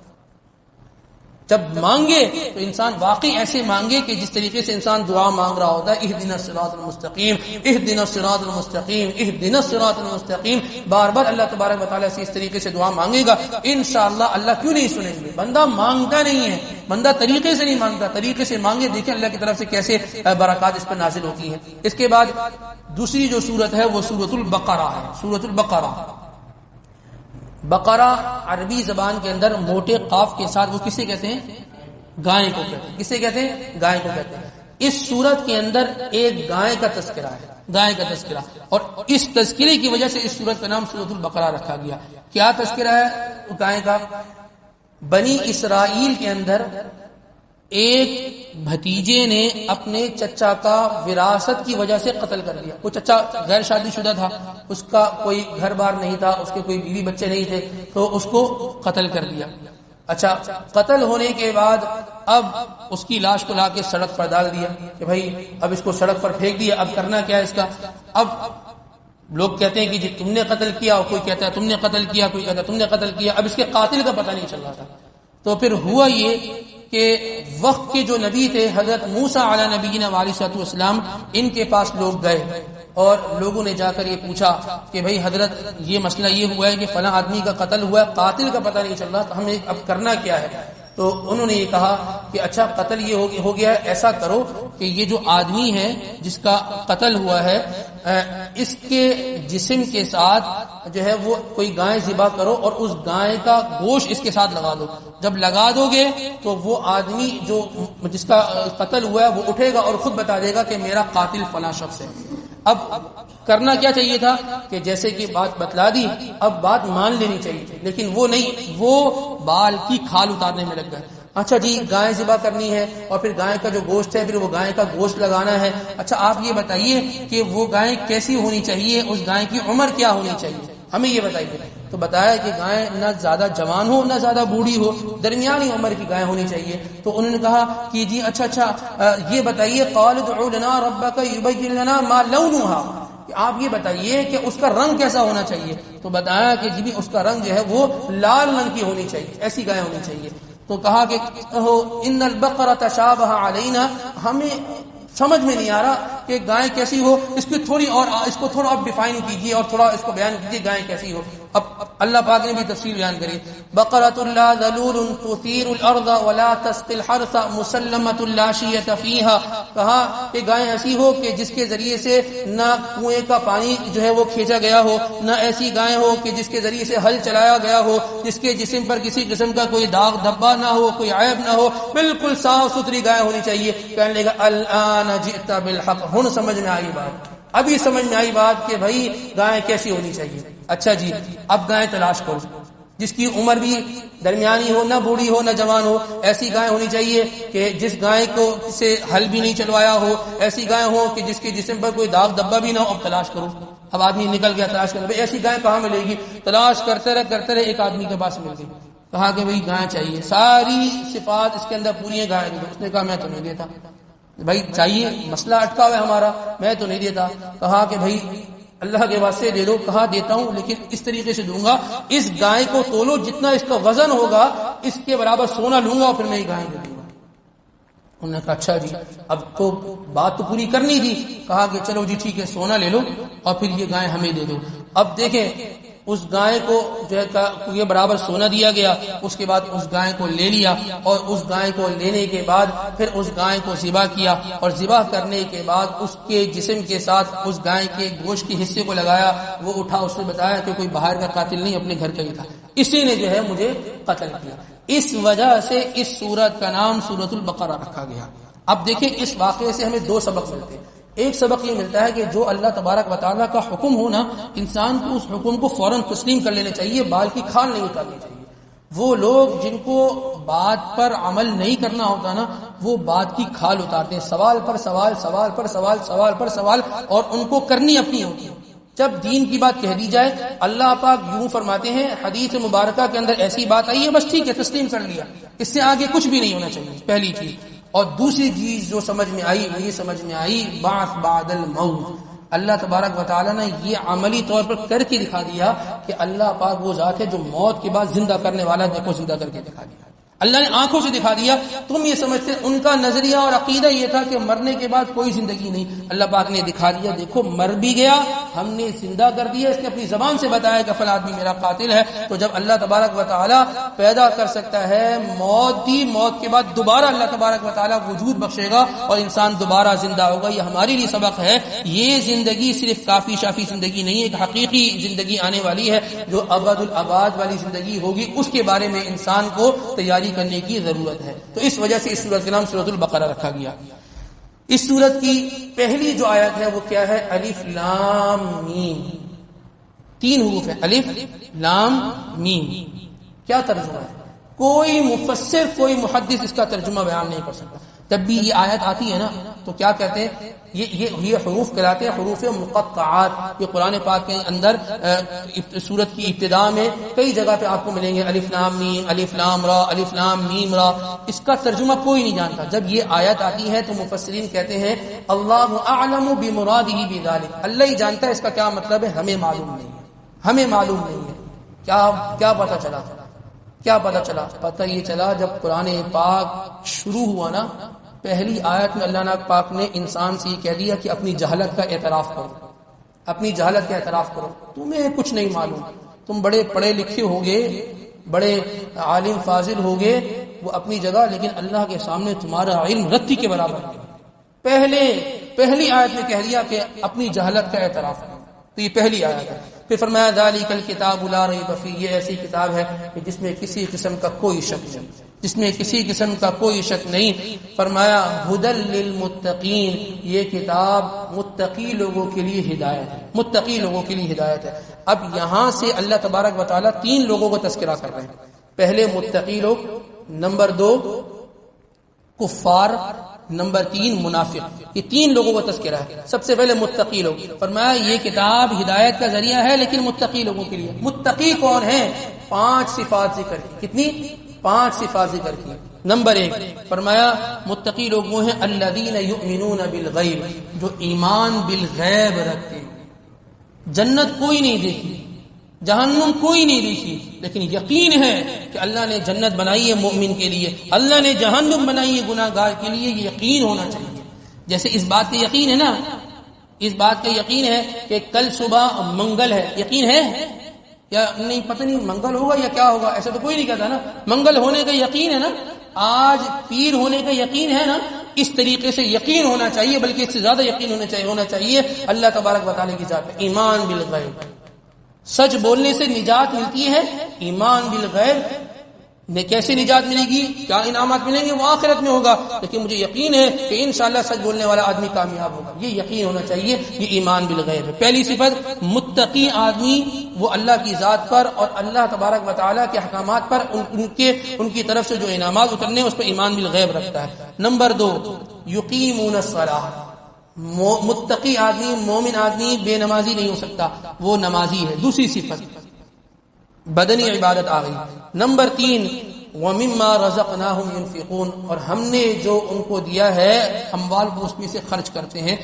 جب مانگے تو انسان واقعی ایسے مانگے کہ جس طریقے سے انسان دعا مانگ رہا ہوتا ہے، اہدنا الصراط المستقیم، اہدنا الصراط المستقیم، اہدنا الصراط المستقیم، بار بار اللہ تبارک و تعالیٰ سے اس طریقے سے دعا مانگے گا، انشاءاللہ اللہ کیوں نہیں سنیں گے۔ بندہ مانگتا نہیں ہے، بندہ طریقے سے نہیں مانگتا، طریقے سے مانگے، دیکھیں اللہ کی طرف سے کیسے برکات اس پر نازل ہوتی ہیں۔ اس کے بعد دوسری جو سورت ہے وہ سورۃ البقرہ ہے۔ سورۃ البقرہ، بقرہ عربی زبان کے اندر موٹے قاف کے ساتھ وہ کسے کہتے ہیں؟ گائے کو کہتے ہیں۔ کسے کہتے ہیں؟ گائے کو کہتے ہیں۔ اس سورت کے اندر ایک گائے کا تذکرہ ہے، گائے کا تذکرہ، اور اس تذکرے کی وجہ سے اس سورت کا نام سورۃ البقرہ رکھا گیا۔ کیا تذکرہ ہے گائے کا؟ بنی اسرائیل کے اندر ایک بھتیجے نے اپنے چچا کا وراثت کی وجہ سے قتل کر دیا۔ وہ چچا غیر شادی شدہ تھا، اس کا کوئی گھر بار نہیں تھا، اس کے کوئی بیوی بچے نہیں تھے، تو اس کو قتل کر دیا۔ اچھا، قتل ہونے کے بعد اب اس کی لاش کو لا کے سڑک پر ڈال دیا کہ بھائی اب اس کو سڑک پر پھینک دیا، اب کرنا کیا ہے اس کا؟ اب لوگ کہتے ہیں کہ جی تم نے قتل کیا، اور کوئی کہتا ہے تم نے قتل کیا، کوئی کہتا ہے تم نے قتل کیا۔ اب اس کے قاتل کا پتہ نہیں چل رہا تھا۔ تو پھر ہوا یہ کہ وقت کے جو نبی تھے حضرت موسیٰ علیہ نبینا علیہ السلام، ان کے پاس لوگ گئے اور لوگوں نے جا کر یہ پوچھا کہ بھئی حضرت یہ مسئلہ یہ ہوا ہے کہ فلاں آدمی کا قتل ہوا ہے، قاتل کا پتہ نہیں چل رہا، تو ہمیں اب کرنا کیا ہے؟ تو انہوں نے یہ کہا کہ اچھا قتل یہ ہو گیا ہے، ایسا کرو کہ یہ جو آدمی ہے جس کا قتل ہوا ہے اس کے جسم کے ساتھ جو ہے وہ کوئی گائے ذبح کرو اور اس گائے کا گوشت اس کے ساتھ لگا دو۔ جب لگا دو گے تو وہ آدمی جو جس کا قتل ہوا ہے وہ اٹھے گا اور خود بتا دے گا کہ میرا قاتل فلاں شخص ہے۔ اب کرنا کیا چاہیے تھا کہ جیسے کہ بات بتلا دی، اب بات مان لینی چاہیے تھی، لیکن وہ نہیں، وہ بال کی کھال اتارنے میں لگ گئے۔ اچھا جی گائے ذبح کرنی ہے اور پھر گائے کا جو گوشت ہے پھر وہ گائے کا گوشت لگانا ہے۔ اچھا آپ یہ بتائیے کہ وہ گائے کیسی ہونی چاہیے، اس گائے کی عمر کیا ہونی چاہیے، ہمیں یہ بتائیے۔ تو بتایا کہ گائے نہ زیادہ جوان ہو نہ زیادہ بوڑھی ہو، درمیانی عمر کی گائے ہونی چاہیے۔ تو انہوں نے کہا کہ جی اچھا یہ بتائیے قال ادع لنا ربک یبین لنا ما لونها، کہ آپ یہ بتائیے کہ اس کا رنگ کیسا ہونا چاہیے۔ تو بتایا کہ جی اس کا رنگ جو ہے وہ لال رنگ کی ہونی چاہیے، ایسی گائے ہونی چاہیے۔ تو کہا کہ ان البقرہ تشابہ علینا، ہمیں سمجھ میں نہیں آ رہا کہ گائے کیسی ہو، اس کو تھوڑا آپ ڈیفائن کیجیے اور تھوڑا اس کو بیان کیجیے گائے کیسی ہو۔ اب اللہ پاک نے بھی تفصیل بیان کری، بقرۃ لا ذلول تثیر الارض ولا تسقی الحرث مسلمۃ لا شیۃ فیہا، کہا کہ گائے ایسی ہو کہ جس کے ذریعے سے نہ کنویں کا پانی جو ہے وہ کھینچا گیا ہو، نہ ایسی گائے ہو کہ جس کے ذریعے سے ہل چلایا گیا ہو، جس کے جسم پر کسی قسم کا کوئی داغ دھبا نہ ہو، کوئی عیب نہ ہو، بالکل صاف ستھری گائے ہونی چاہیے۔ کہنے لگا الآن جئت بالحق، ہن سمجھ میں آئی بات، ابھی سمجھ میں آئی بات کہ بھائی گائے کیسی ہونی چاہیے۔ اچھا جی اب گائے تلاش کرو جس کی عمر بھی درمیانی ہو، نہ بوڑھی ہو نہ جوان ہو، ایسی گائے ہونی چاہیے کہ جس گائے کو سے ہل بھی نہیں چلوایا ہو، ایسی گائے ہو کہ جس کے جسم پر کوئی داغ دھبا بھی نہ ہو۔ اب تلاش کرو۔ اب آدمی نکل گیا تلاش کرو، بھائی ایسی گائے کہاں ملے گی؟ تلاش کرتے رہے ایک آدمی کے پاس مل گئی۔ کہا کہ بھائی گائے چاہیے، ساری صفات اس کے اندر پوری ہیں گائے کی۔ اس نے کہا میں تو نہیں دیتا بھائی، چاہیے مسئلہ اٹکا ہوا ہے ہمارا، میں تو نہیں دیتا۔ کہا کہ بھائی اللہ کے واسطے دے دو۔ کہا دیتا ہوں، لیکن اس طریقے سے دوں گا، اس گائے کو تولو، جتنا اس کا وزن ہوگا اس کے برابر سونا لوں گا اور پھر میں یہ گائے دے دوں گا۔ انہوں نے کہا اچھا جی اب تو بات تو پوری کرنی تھی۔ کہا کہ چلو جی ٹھیک ہے، سونا لے لو اور پھر یہ گائے ہمیں دے دو۔ اب دیکھیں اس گائے کو جو ہے یہ برابر سونا دیا گیا، اس کے بعد اس گائے کو لے لیا، اور اس گائے کو لینے کے بعد پھر اس گائے کو ذبح کیا، اور ذبح کرنے کے بعد اس کے جسم کے ساتھ اس گائے کے گوشت کے حصے کو لگایا۔ وہ اٹھا، اس نے بتایا کہ کوئی باہر کا قاتل نہیں، اپنے گھر کا ہی تھا، اسی نے جو ہے مجھے قتل کیا۔ اس وجہ سے اس سورت کا نام سورۃ البقرہ رکھا گیا۔ اب دیکھیں اس واقعے سے ہمیں دو سبق ملتے ہیں۔ ایک سبق یہ ملتا ہے کہ جو اللہ تبارک و تعالیٰ کا حکم ہونا، انسان کو اس حکم کو فوراً تسلیم کر لینا چاہیے، بال کی کھال نہیں اتارنی چاہیے۔ وہ لوگ جن کو بات پر عمل نہیں کرنا ہوتا نا، وہ بات کی کھال اتارتے ہیں، سوال پر سوال، سوال پر سوال، سوال پر سوال، اور ان کو کرنی اپنی ہوتی ہے۔ جب دین کی بات کہہ دی جائے، اللہ پاک یوں فرماتے ہیں حدیث مبارکہ کے اندر ایسی بات آئی ہے، بس ٹھیک ہے تسلیم کر لیا، اس سے آگے کچھ بھی نہیں ہونا چاہیے، پہلی چیز۔ اور دوسری چیز جو سمجھ میں آئی وہ یہ سمجھ میں آئی بعث بعد الموت۔ اللہ تبارک و تعالیٰ نے یہ عملی طور پر کر کے دکھا دیا کہ اللہ پاک وہ ذات ہے جو موت کے بعد زندہ کرنے والا، دیکھو زندہ کر کے دکھا دیا۔ اللہ نے آنکھوں سے دکھا دیا. تم یہ سمجھتے ان کا نظریہ اور عقیدہ یہ تھا کہ مرنے کے بعد کوئی زندگی نہیں. اللہ پاک نے دکھا دیا دیکھو مر بھی گیا, ہم نے زندہ کر دیا. اس نے اپنی زبان سے بتایا کہ فلاں آدمی میرا قاتل ہے. تو جب اللہ تبارک و تعالی پیدا کر سکتا ہے, موت دی, موت کے بعد دوبارہ اللہ تبارک و تعالی وجود بخشے گا اور انسان دوبارہ زندہ ہوگا. یہ ہمارے لیے سبق ہے. یہ زندگی صرف کافی شافی زندگی نہیں ہے, ایک حقیقی زندگی آنے والی ہے جو ابد الاباد والی زندگی ہوگی. اس کے بارے میں انسان کو تیاری کرنے کی ضرورت ہے. تو اس وجہ سے اس سورت کا نام سورۃ البقرہ رکھا گیا. اس سورت کی پہلی جو آیت ہے وہ کیا ہے؟ الف لام میم. 3 حروف ہے, الف لام میم. کیا ترجمہ ہے؟ کوئی مفسر کوئی محدث اس کا ترجمہ بیان نہیں کر سکتا. جب بھی یہ آیت آتی ہے نا تو کیا کہتے ہیں, یہ حروف کہلاتے ہیں حروف مقطعات. یہ قرآن پاک کے اندر سورت کی ابتدا میں کئی جگہ پہ آپ کو ملیں گے الف لام میم, الف لام را, الف لام میم را. اس کا ترجمہ کوئی نہیں جانتا. جب یہ آیت آتی ہے تو مفسرین کہتے ہیں اللہ اعلم بمرادہ بذلک, اللہ ہی جانتا ہے اس کا کیا مطلب ہے, ہمیں معلوم نہیں ہے, ہمیں معلوم نہیں ہے. کیا پتہ چلا؟ کیا پتہ چلا؟ پتہ یہ چلا جب قرآن پاک شروع ہوا نا, پہلی آیت میں اللہ پاک نے انسان سے یہ کہہ دیا کہ اپنی جہالت کا اعتراف کرو, اپنی جہالت کا اعتراف کرو. تمہیں کچھ نہیں معلوم, تم بڑے پڑھے لکھے ہوگے, بڑے عالم فاضل ہوگے, وہ اپنی جگہ, لیکن اللہ کے سامنے تمہارا علم رتی کے برابر ہے. پہلی آیت میں کہہ دیا کہ اپنی جہالت کا اعتراف کرو. تو یہ پہلی آیت ہے. پھر فرمایا ذالک الکتاب لا ریب فیہ, یہ ایسی کتاب ہے کہ جس میں کسی قسم کا کوئی شک نہیں, جس میں کسی قسم کا کوئی شک نہیں. فرمایا ھدی للمتقین, یہ کتاب متقی لوگوں کے لیے ہدایت ہے, متقی لوگوں کے لیے ہدایت ہے. اب یہاں سے اللہ تبارک و تعالیٰ 3 لوگوں کو تذکرہ کر رہے ہیں. پہلے متقی لوگ, نمبر 2 کفار, نمبر 3 منافق. یہ 3 لوگوں کا تذکرہ ہے. سب سے پہلے متقی لوگ. فرمایا یہ کتاب ہدایت کا ذریعہ ہے لیکن متقی لوگوں کے لیے. متقی کون ہیں؟ 5 صفات ذکر کی. کتنی؟ 5 صفات ذکر کی. نمبر 1 فرمایا متقی لوگ وہ ہیں الذین یؤمنون بالغیب, جو ایمان بالغیب رکھتے ہیں. جنت کوئی نہیں دیکھی, جہنم کوئی نہیں دیکھی, لیکن یقین ہے کہ اللہ نے جنت بنائی ہے مومن کے لیے, اللہ نے جہنم بنائی ہے گناہ گار کے لیے. یہ یقین ہونا چاہیے. جیسے اس بات کا یقین ہے نا, اس بات کا یقین ہے کہ کل صبح منگل ہے. یقین ہے یا نہیں؟ پتہ نہیں منگل ہوگا یا کیا ہوگا, ایسا تو کوئی نہیں کہتا نا. منگل ہونے کا یقین ہے نا, آج پیر ہونے کا یقین ہے نا. اس طریقے سے یقین ہونا چاہیے, بلکہ اس سے زیادہ یقین ہونا چاہیے اللہ تبارک و تعالیٰ کی ذات پہ. ایمان بالغیب, سچ بولنے سے نجات ملتی ہے. ایمان بالغیب میں کیسے نجات ملے گی, کیا انعامات ملیں گے, وہ آخرت میں ہوگا. لیکن مجھے یقین ہے کہ انشاءاللہ سچ بولنے والا آدمی کامیاب ہوگا. یہ یقین ہونا چاہیے. یہ ایمان بالغیب ہے. پہلی صفت, متقی آدمی وہ اللہ کی ذات پر اور اللہ تبارک و تعالیٰ کے احکامات پر ان کی طرف سے جو انعامات اترنے اس پر ایمان بالغیب رکھتا ہے. نمبر 2 یقیمون الصلاۃ, متقی آدمی, مومن آدمی بے نمازی نہیں ہو سکتا, وہ نمازی ہے. دوسری صفت بدنی عبادت آ گئی. نمبر 3 وَمِمَّا رَزَقْنَاهُمْ يُنْفِقُونَ, اور ہم نے جو ان کو دیا ہے اموال کو اس میں سے خرچ کرتے ہیں.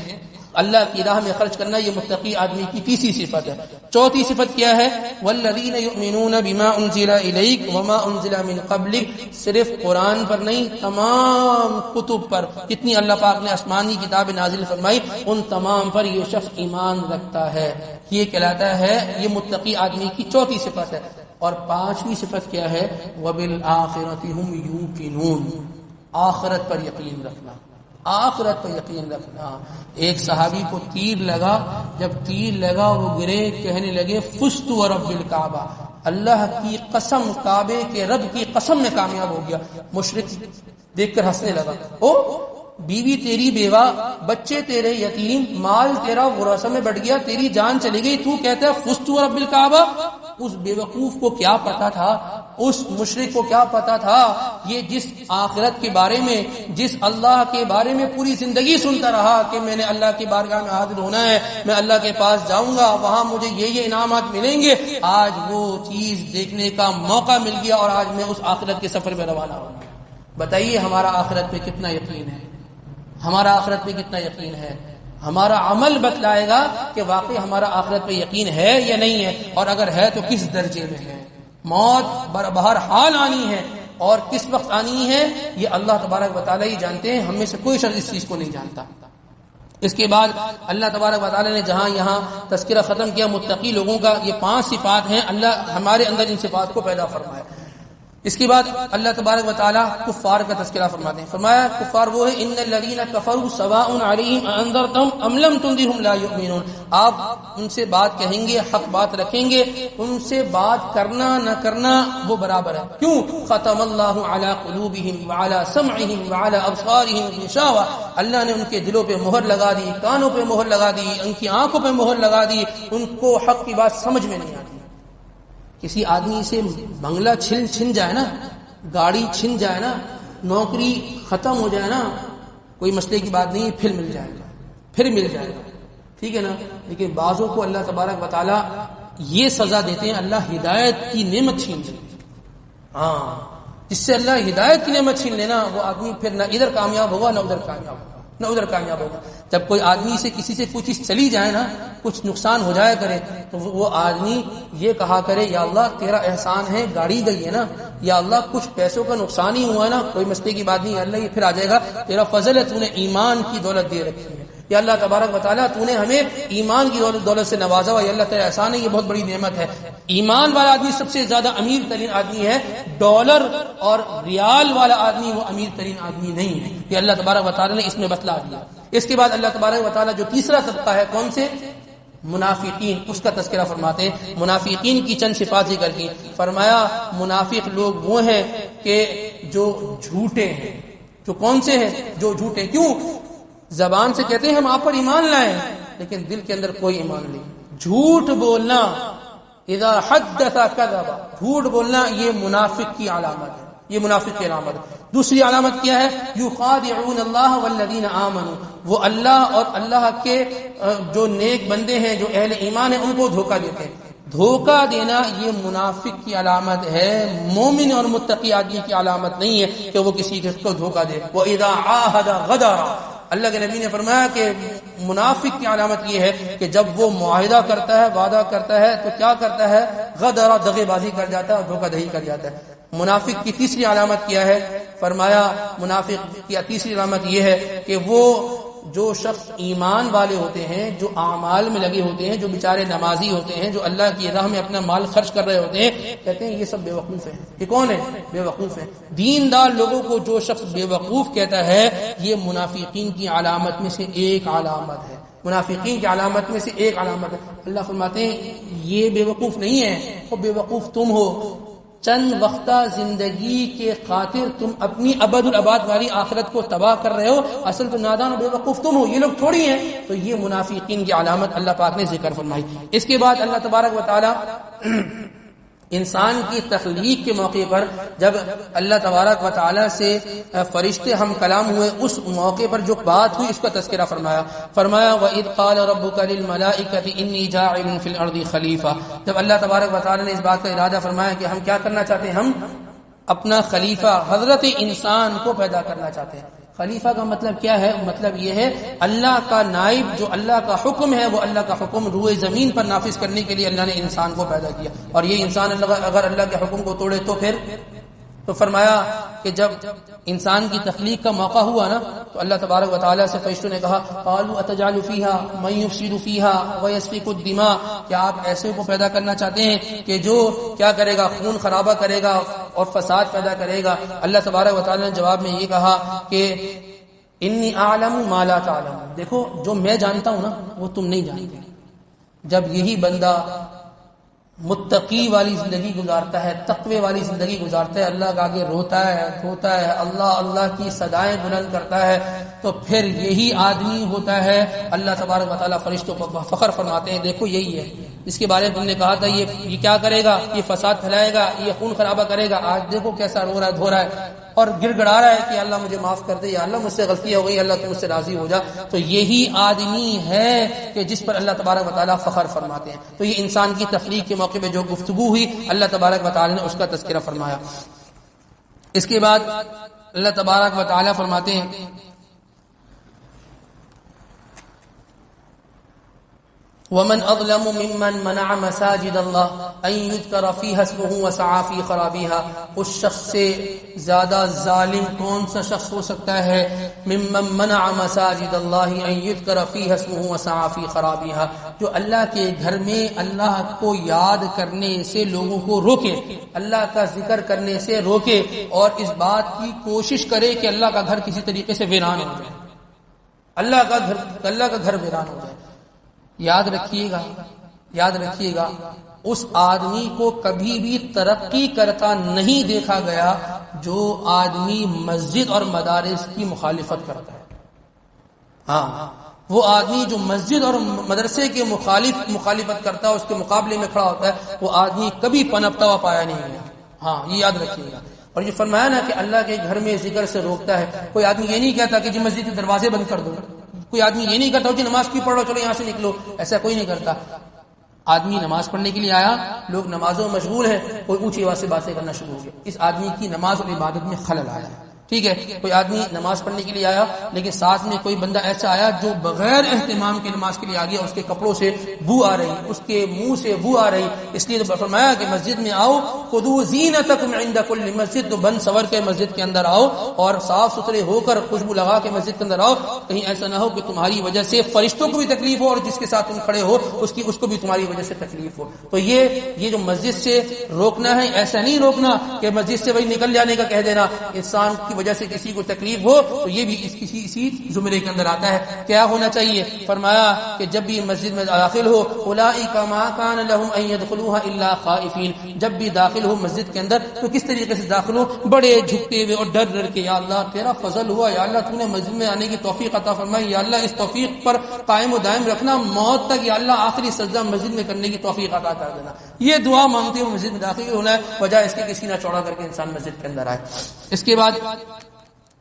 اللہ کی راہ میں خرچ کرنا یہ متقی آدمی کی تیسری صفت ہے. چوتھی صفت کیا ہے؟ وَالَّذِينَ يُؤْمِنُونَ بِمَا أُنزِلَ إِلَيْكَ وَمَا أُنزِلَ مِن قَبْلِكَ, صرف قرآن پر نہیں, تمام کتب پر, جتنی اللہ پاک نے آسمانی کتاب نازل فرمائی ان تمام پر یہ شخص ایمان رکھتا ہے. یہ کہلاتا ہے, یہ متقی آدمی کی چوتھی صفت ہے. اور 5ویں صفت کیا ہے؟ وَبِالْآخِرَةِ هُمْ يُوقِنُونَ, آخرت پر یقین رکھنا, آخرت پر یقین رکھنا. ایک صحابی کو تیر لگا, جب تیر لگا وہ گرے, کہنے لگے فزت ورب الکعبہ, اللہ کی قسم, کعبے کے رب کی قسم میں کامیاب ہو گیا. مشرک دیکھ کر ہنسنے لگا. او بیوی تیری بیوہ, بچے تیرے یتیم, مال تیرا ورثہ میں بٹ گیا, تیری جان چلی گئی, تو کہتا ہے فزت ورب الکعبہ. اس بے وقوف کو کیا پتا تھا, اس مشرک کو کیا پتا تھا, یہ جس آخرت کے بارے میں, جس اللہ کے بارے میں پوری زندگی سنتا رہا کہ میں نے اللہ کی بارگاہ میں حاضر ہونا ہے, میں اللہ کے پاس جاؤں گا, وہاں مجھے یہ انعامات ملیں گے, آج وہ چیز دیکھنے کا موقع مل گیا اور آج میں اس آخرت کے سفر میں روانہ ہوں. بتائیے ہمارا آخرت پہ کتنا یقین ہے, ہمارا آخرت پہ کتنا یقین ہے. ہمارا عمل بتلائے گا کہ واقعی ہمارا آخرت پہ یقین ہے یا نہیں ہے, اور اگر ہے تو کس درجے میں ہے. موت بہرحال آنی ہے, اور کس وقت آنی ہے یہ اللہ تبارک و تعالیٰ ہی جانتے ہیں، ہم میں سے کوئی شخص اس چیز کو نہیں جانتا۔ اس کے بعد اللہ تبارک و تعالیٰ نے جہاں یہاں تذکرہ ختم کیا متقی لوگوں کا، یہ 5 صفات ہیں، اللہ ہمارے اندر ان صفات کو پیدا فرمائے۔ اس کے بعد اللہ تبارک و تعالیٰ کفار کا تذکرہ فرماتے ہیں، فرمایا کفار وہ ہے ان الذین کفروا سواء علیہم انذرتہم ام لم تنذرہم لا یؤمنون، آپ ان سے بات کہیں گے، حق بات رکھیں گے، ان سے بات کرنا نہ کرنا وہ برابر ہے۔ کیوں؟ ختم اللہ علی قلوبہم وعلی سمعہم وعلی ابصارہم غشاوہ، اللہ نے ان کے دلوں پہ مہر لگا دی، کانوں پہ مہر لگا دی، ان کی آنکھوں پہ مہر لگا دی، ان کو حق کی بات سمجھ میں نہیں آتی۔ کسی آدمی سے بنگلہ چھن جائے نا، گاڑی چھن جائے نا، نوکری ختم ہو جائے نا، کوئی مسئلے کی بات نہیں، پھر مل جائے گا، پھر مل جائے گا، ٹھیک ہے نا۔ لیکن بعضوں کو اللہ تبارک و تعالیٰ یہ سزا دیتے ہیں، اللہ ہدایت کی نعمت چھین لیتے، ہاں، جس سے اللہ ہدایت کی نعمت چھین لینا، وہ آدمی پھر نہ ادھر کامیاب ہوگا نہ ادھر کامیاب ہوگا، نہ ادھر کامیاب ہوگا۔ جب کوئی آدمی سے کسی سے کوئی چیز چلی جائے نا، کچھ نقصان ہو جائے کرے، تو وہ آدمی یہ کہا کرے یا اللہ تیرا احسان ہے گاڑی گئی ہے نا، یا اللہ کچھ پیسوں کا نقصان ہی ہوا ہے نا، کوئی مسئلے کی بات نہیں، اللہ یہ پھر آ جائے گا تیرا فضل ہے، تو نے ایمان کی دولت دے رکھی ہے، یا اللہ تبارک و تعالیٰ تو نے ہمیں ایمان کی دولت سے نوازا ہوا، یا اللہ تیرا احسان ہے، یہ بہت بڑی نعمت ہے۔ ایمان والا آدمی سب سے زیادہ امیر ترین آدمی ہے، ڈالر اور ریال والا آدمی وہ امیر ترین آدمی نہیں ہے، یہ اللہ تبارک و تعالیٰ نے اس میں بتلا دیا۔ اس کے بعد اللہ تبارک و تعالیٰ جو تیسرا طبقہ ہے کون سے؟ منافقین، اس کا تذکرہ فرماتے ہیں، منافقین کی چند صفات ذکر کی، فرمایا منافق لوگ وہ ہیں کہ جو جھوٹے ہیں، جو کون سے ہیں؟ جو جھوٹے۔ کیوں؟ زبان سے کہتے ہیں ہم آپ پر ایمان لائے، لیکن دل کے اندر کوئی ایمان نہیں۔ جھوٹ بولنا، اذا حدث کذب، جھوٹ بولنا یہ منافق کی علامت ہے، یہ منافق کی علامت ہے۔ دوسری علامت کیا ہے؟ یخادعون اللہ والذین آمنوا، وہ اللہ اور اللہ کے جو نیک بندے ہیں، جو اہل ایمان ہیں، ان کو دھوکہ دیتے ہیں۔ دھوکہ دینا یہ منافق کی علامت ہے، مومن اور متقی آدمی کی علامت نہیں ہے کہ وہ کسی کو دھوکہ دے۔ وَإِذَا عَاهَدَ غَدَرَ، اللہ کے نبی نے فرمایا کہ منافق کی علامت یہ ہے کہ جب وہ معاہدہ کرتا ہے، وعدہ کرتا ہے، تو کیا کرتا ہے؟ غدر، دغے بازی کر جاتا ہے اور دھوکہ دہی کر جاتا ہے۔ منافق کی تیسری علامت کیا ہے؟ فرمایا منافق کی تیسری علامت یہ ہے کہ وہ جو شخص ایمان والے ہوتے ہیں، جو اعمال میں لگے ہوتے ہیں، جو بیچارے نمازی ہوتے ہیں، جو اللہ کی راہ میں اپنا مال خرچ کر رہے ہوتے ہیں، کہتے ہیں یہ سب بے وقوف ہیں۔ یہ کون ہے؟ بے وقوف ہیں۔ دیندار لوگوں کو جو شخص بے وقوف کہتا ہے، یہ منافقین کی علامت میں سے ایک علامت ہے، منافقین کی علامت میں سے ایک علامت ہے۔ اللہ فرماتے ہیں یہ بے وقوف نہیں ہے، وہ بے وقوف تم ہو، چند وقتہ زندگی کے خاطر تم اپنی ابد الاباد والی آخرت کو تباہ کر رہے ہو، اصل تو نادان و بے وقوف تم ہو، یہ لوگ تھوڑی ہیں۔ تو یہ منافقین کی علامت اللہ پاک نے ذکر فرمائی۔ اس کے بعد اللہ تبارک و تعالی انسان کی تخلیق کے موقع پر جب اللہ تبارک و تعالی سے فرشتے ہم کلام ہوئے، اس موقع پر جو بات ہوئی اس کا تذکرہ فرمایا۔ وَإِذْ قَالَ رَبُّكَ لِلْمَلَائِكَةِ إِنِّي جَاعِلٌ فِي الْأَرْضِ خَلِيفَةً، جب اللہ تبارک و تعالی نے اس بات کا ارادہ فرمایا کہ ہم کیا کرنا چاہتے ہیں، ہم اپنا خلیفہ حضرت انسان کو پیدا کرنا چاہتے ہیں۔ خلیفہ کا مطلب کیا ہے؟ مطلب یہ ہے اللہ کا نائب، جو اللہ کا حکم ہے وہ اللہ کا حکم روئے زمین پر نافذ کرنے کے لیے اللہ نے انسان کو پیدا کیا، اور یہ انسان اگر اللہ کے حکم کو توڑے تو پھر تو فرمایا کہ جب انسان کی تخلیق کا موقع ہوا نا، تو اللہ تبارک و تعالیٰ سے فرشتوں نے کہا قالوا اتجعل فیہا من یفسد فیہا ویسفک الدماء، کیا آپ ایسے کو پیدا کرنا چاہتے ہیں کہ جو کیا کرے گا؟ خون خرابہ کرے گا اور فساد پیدا کرے گا۔ اللہ تبارک و تعالیٰ نے جواب میں یہ کہا کہ انی اعلم ما لا تعلم، دیکھو جو میں جانتا ہوں نا وہ تم نہیں جانتے۔ جب یہی بندہ متقی والی زندگی گزارتا ہے، تقوی والی زندگی گزارتا ہے، اللہ کے آگے روتا ہے، دھوتا ہے، اللہ اللہ کی صدائیں بلند کرتا ہے، تو پھر یہی آدمی ہوتا ہے اللہ تبارک و تعالیٰ فرشتوں کو فخر فرماتے ہیں دیکھو یہی ہے اس کے بارے میں تم نے کہا تھا یہ کیا کرے گا، یہ فساد پھیلائے گا، یہ خون خرابہ کرے گا، آج دیکھو کیسا رو رہا ہے، دھو رہا ہے اور گڑ گڑا رہا ہے کہ اللہ مجھے معاف کر دے، یا اللہ مجھ سے غلطی ہو گئی، اللہ تو مجھ سے راضی ہو جا۔ تو یہی آدمی ہے کہ جس پر اللہ تبارک و تعالیٰ فخر فرماتے ہیں۔ تو یہ انسان کی تخلیق کے موقع پہ جو گفتگو ہوئی اللہ تبارک و تعالیٰ نے اس کا تذکرہ فرمایا۔ اس کے بعد اللہ تبارک و تعالیٰ فرماتے ہیں ومن اظلم ممن منع مساجد اللہ ان یذکر فیہا اسمہ وسعی فی خرابیہا، اس شخص سے زیادہ ظالم کون سا شخص ہو سکتا ہے؟ ممن منع مساجد اللہ ان یذکر فیہا اسمہ وسعی فی خرابیہا، جو اللہ کے گھر میں اللہ کو یاد کرنے سے لوگوں کو روکے، اللہ کا ذکر کرنے سے روکے، اور اس بات کی کوشش کرے کہ اللہ کا گھر کسی طریقے سے ویران ہو جائے، اللہ کا گھر ویران ہو جائے۔ یاد رکھیے گا اس آدمی کو کبھی بھی ترقی کرتا نہیں دیکھا گیا جو آدمی مسجد اور مدارس کی مخالفت کرتا ہے۔ ہاں، وہ آدمی جو مسجد اور مدرسے کے مخالفت کرتا ہے، اس کے مقابلے میں کھڑا ہوتا ہے، وہ آدمی کبھی پنپتا ہوا پایا نہیں گیا۔ ہاں، یہ یاد رکھیے گا۔ اور یہ فرمایا نا کہ اللہ کے گھر میں ذکر سے روکتا ہے۔ کوئی آدمی یہ نہیں کہتا کہ جی مسجد کے دروازے بند کر دو، کوئی آدمی یہ نہیں کرتا جی نماز کی پڑھ لو، چلو یہاں سے نکلو، ایسا کوئی نہیں کرتا۔ آدمی نماز پڑھنے کے لیے آیا، لوگ نمازوں میں مشغول ہیں، کوئی اونچی آواز سے باتیں کرنا شروع ہو گیا، اس آدمی کی نماز اور عبادت میں خلل آیا۔ ٹھیک ہے، کوئی آدمی نماز پڑھنے کے لیے آیا لیکن ساتھ میں کوئی بندہ ایسا آیا جو بغیر اہتمام کے نماز کے لیے آ گیا، اس کے کپڑوں سے بو آ رہی، اس کے منہ سے بو آ رہی، اس لیے تو فرمایا کہ مسجد میں آؤ، خذوا زینتکم عند کل مسجد، تو بند سور کے مسجد کے اندر آؤ اور صاف ستھرے ہو کر خوشبو لگا کے مسجد کے اندر آؤ، کہیں ایسا نہ ہو کہ تمہاری وجہ سے فرشتوں کو بھی تکلیف ہو اور جس کے ساتھ تم کھڑے ہو اس کو بھی تمہاری وجہ سے تکلیف ہو۔ تو یہ جو مسجد سے روکنا ہے، ایسا نہیں روکنا کہ مسجد سے وہی نکل جانے کا کہہ دینا، انسان کی وجہ سے کسی کو تکلیف ہو تو یہ بھی اسی زمرے کے اندر آتا ہے۔ کیا ہونا چاہیے؟ فرمایا کہ جب بھی مسجد میں داخل ہو، اولئک ما کان لهم ان يدخلوها الا خائفین، جب بھی داخل ہو مسجد کے اندر تو کس طریقے سے داخل ہو؟ بڑے جھکتے ہوئے اور ڈر ڈر کے، یا اللہ تیرا فضل ہوا، یا اللہ تو نے مسجد میں آنے کی توفیق عطا فرمائی، یا اللہ اس توفیق پر قائم و دائم رکھنا موت تک، یا اللہ آخری سجدہ مسجد میں کرنے کی توفیق عطا کر دینا۔ یہ دعا مانگتے ہوئے مسجد میں داخل ہونا ہے، وجہ اس کے کسی نہ چوڑا کر کے انسان مسجد کے اندر آئے۔ اس کے بعد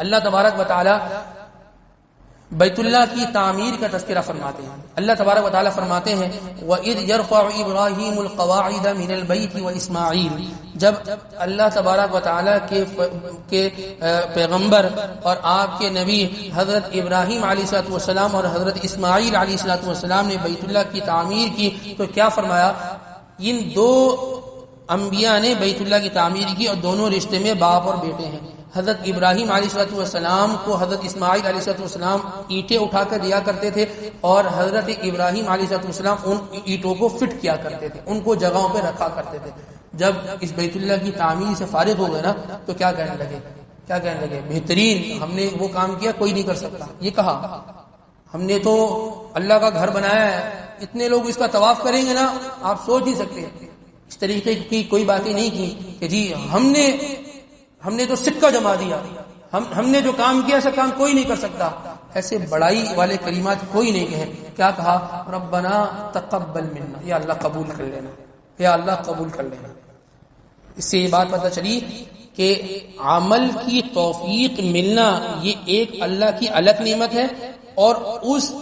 اللہ تبارک و تعالی بیت اللہ کی تعمیر کا تذکرہ فرماتے ہیں۔ اللہ تبارک و تعالی فرماتے ہیں وَإِذْ يَرْفَعُ إِبْرَاهِيمُ الْقَوَاعِدَ مِنَ الْبَيْتِ وَإِسْمَاعِيلُ، جب اللہ تبارک و تعالی کے پیغمبر اور آپ کے نبی حضرت ابراہیم علیہ الصلوۃ والسلام اور حضرت اسماعیل علیہ الصلوۃ والسلام نے بیت اللہ کی تعمیر کی تو کیا فرمایا؟ ان دو انبیاء نے بیت اللہ کی تعمیر کی اور دونوں رشتے میں باپ اور بیٹے ہیں۔ حضرت ابراہیم علیہ الصلوۃ والسلام کو حضرت اسماعیل علیہ الصلوۃ والسلام اینٹیں اٹھا کر دیا کرتے تھے اور حضرت ابراہیم علیہ الصلوۃ والسلام ان اینٹوں کو فٹ کیا کرتے تھے، ان کو جگہوں پہ رکھا کرتے تھے۔ جب اس بیت اللہ کی تعمیر سے فارغ ہو گئے نا تو کیا کہنے لگے؟ بہترین، ہم نے وہ کام کیا کوئی نہیں کر سکتا۔ یہ کہا ہم نے تو اللہ کا گھر بنایا ہے، اتنے لوگ اس کا طواف کریں گے نا، آپ سوچ نہیں سکتے۔ اس طریقے کی کوئی باتیں نہیں کی کہ جی ہم نے تو سکہ جما دیا، ہم نے جو کام کیا ایسا کام کوئی نہیں کر سکتا۔ ایسے بڑائی والے کلمات کوئی نہیں کہے۔ کیا کہا؟ ربنا تقبل منا، یا اللہ قبول کر لینا، یا اللہ قبول کر لینا۔ اس سے یہ بات پتہ چلی کہ عمل کی توفیق ملنا یہ ایک اللہ کی الگ نعمت ہے، اور اس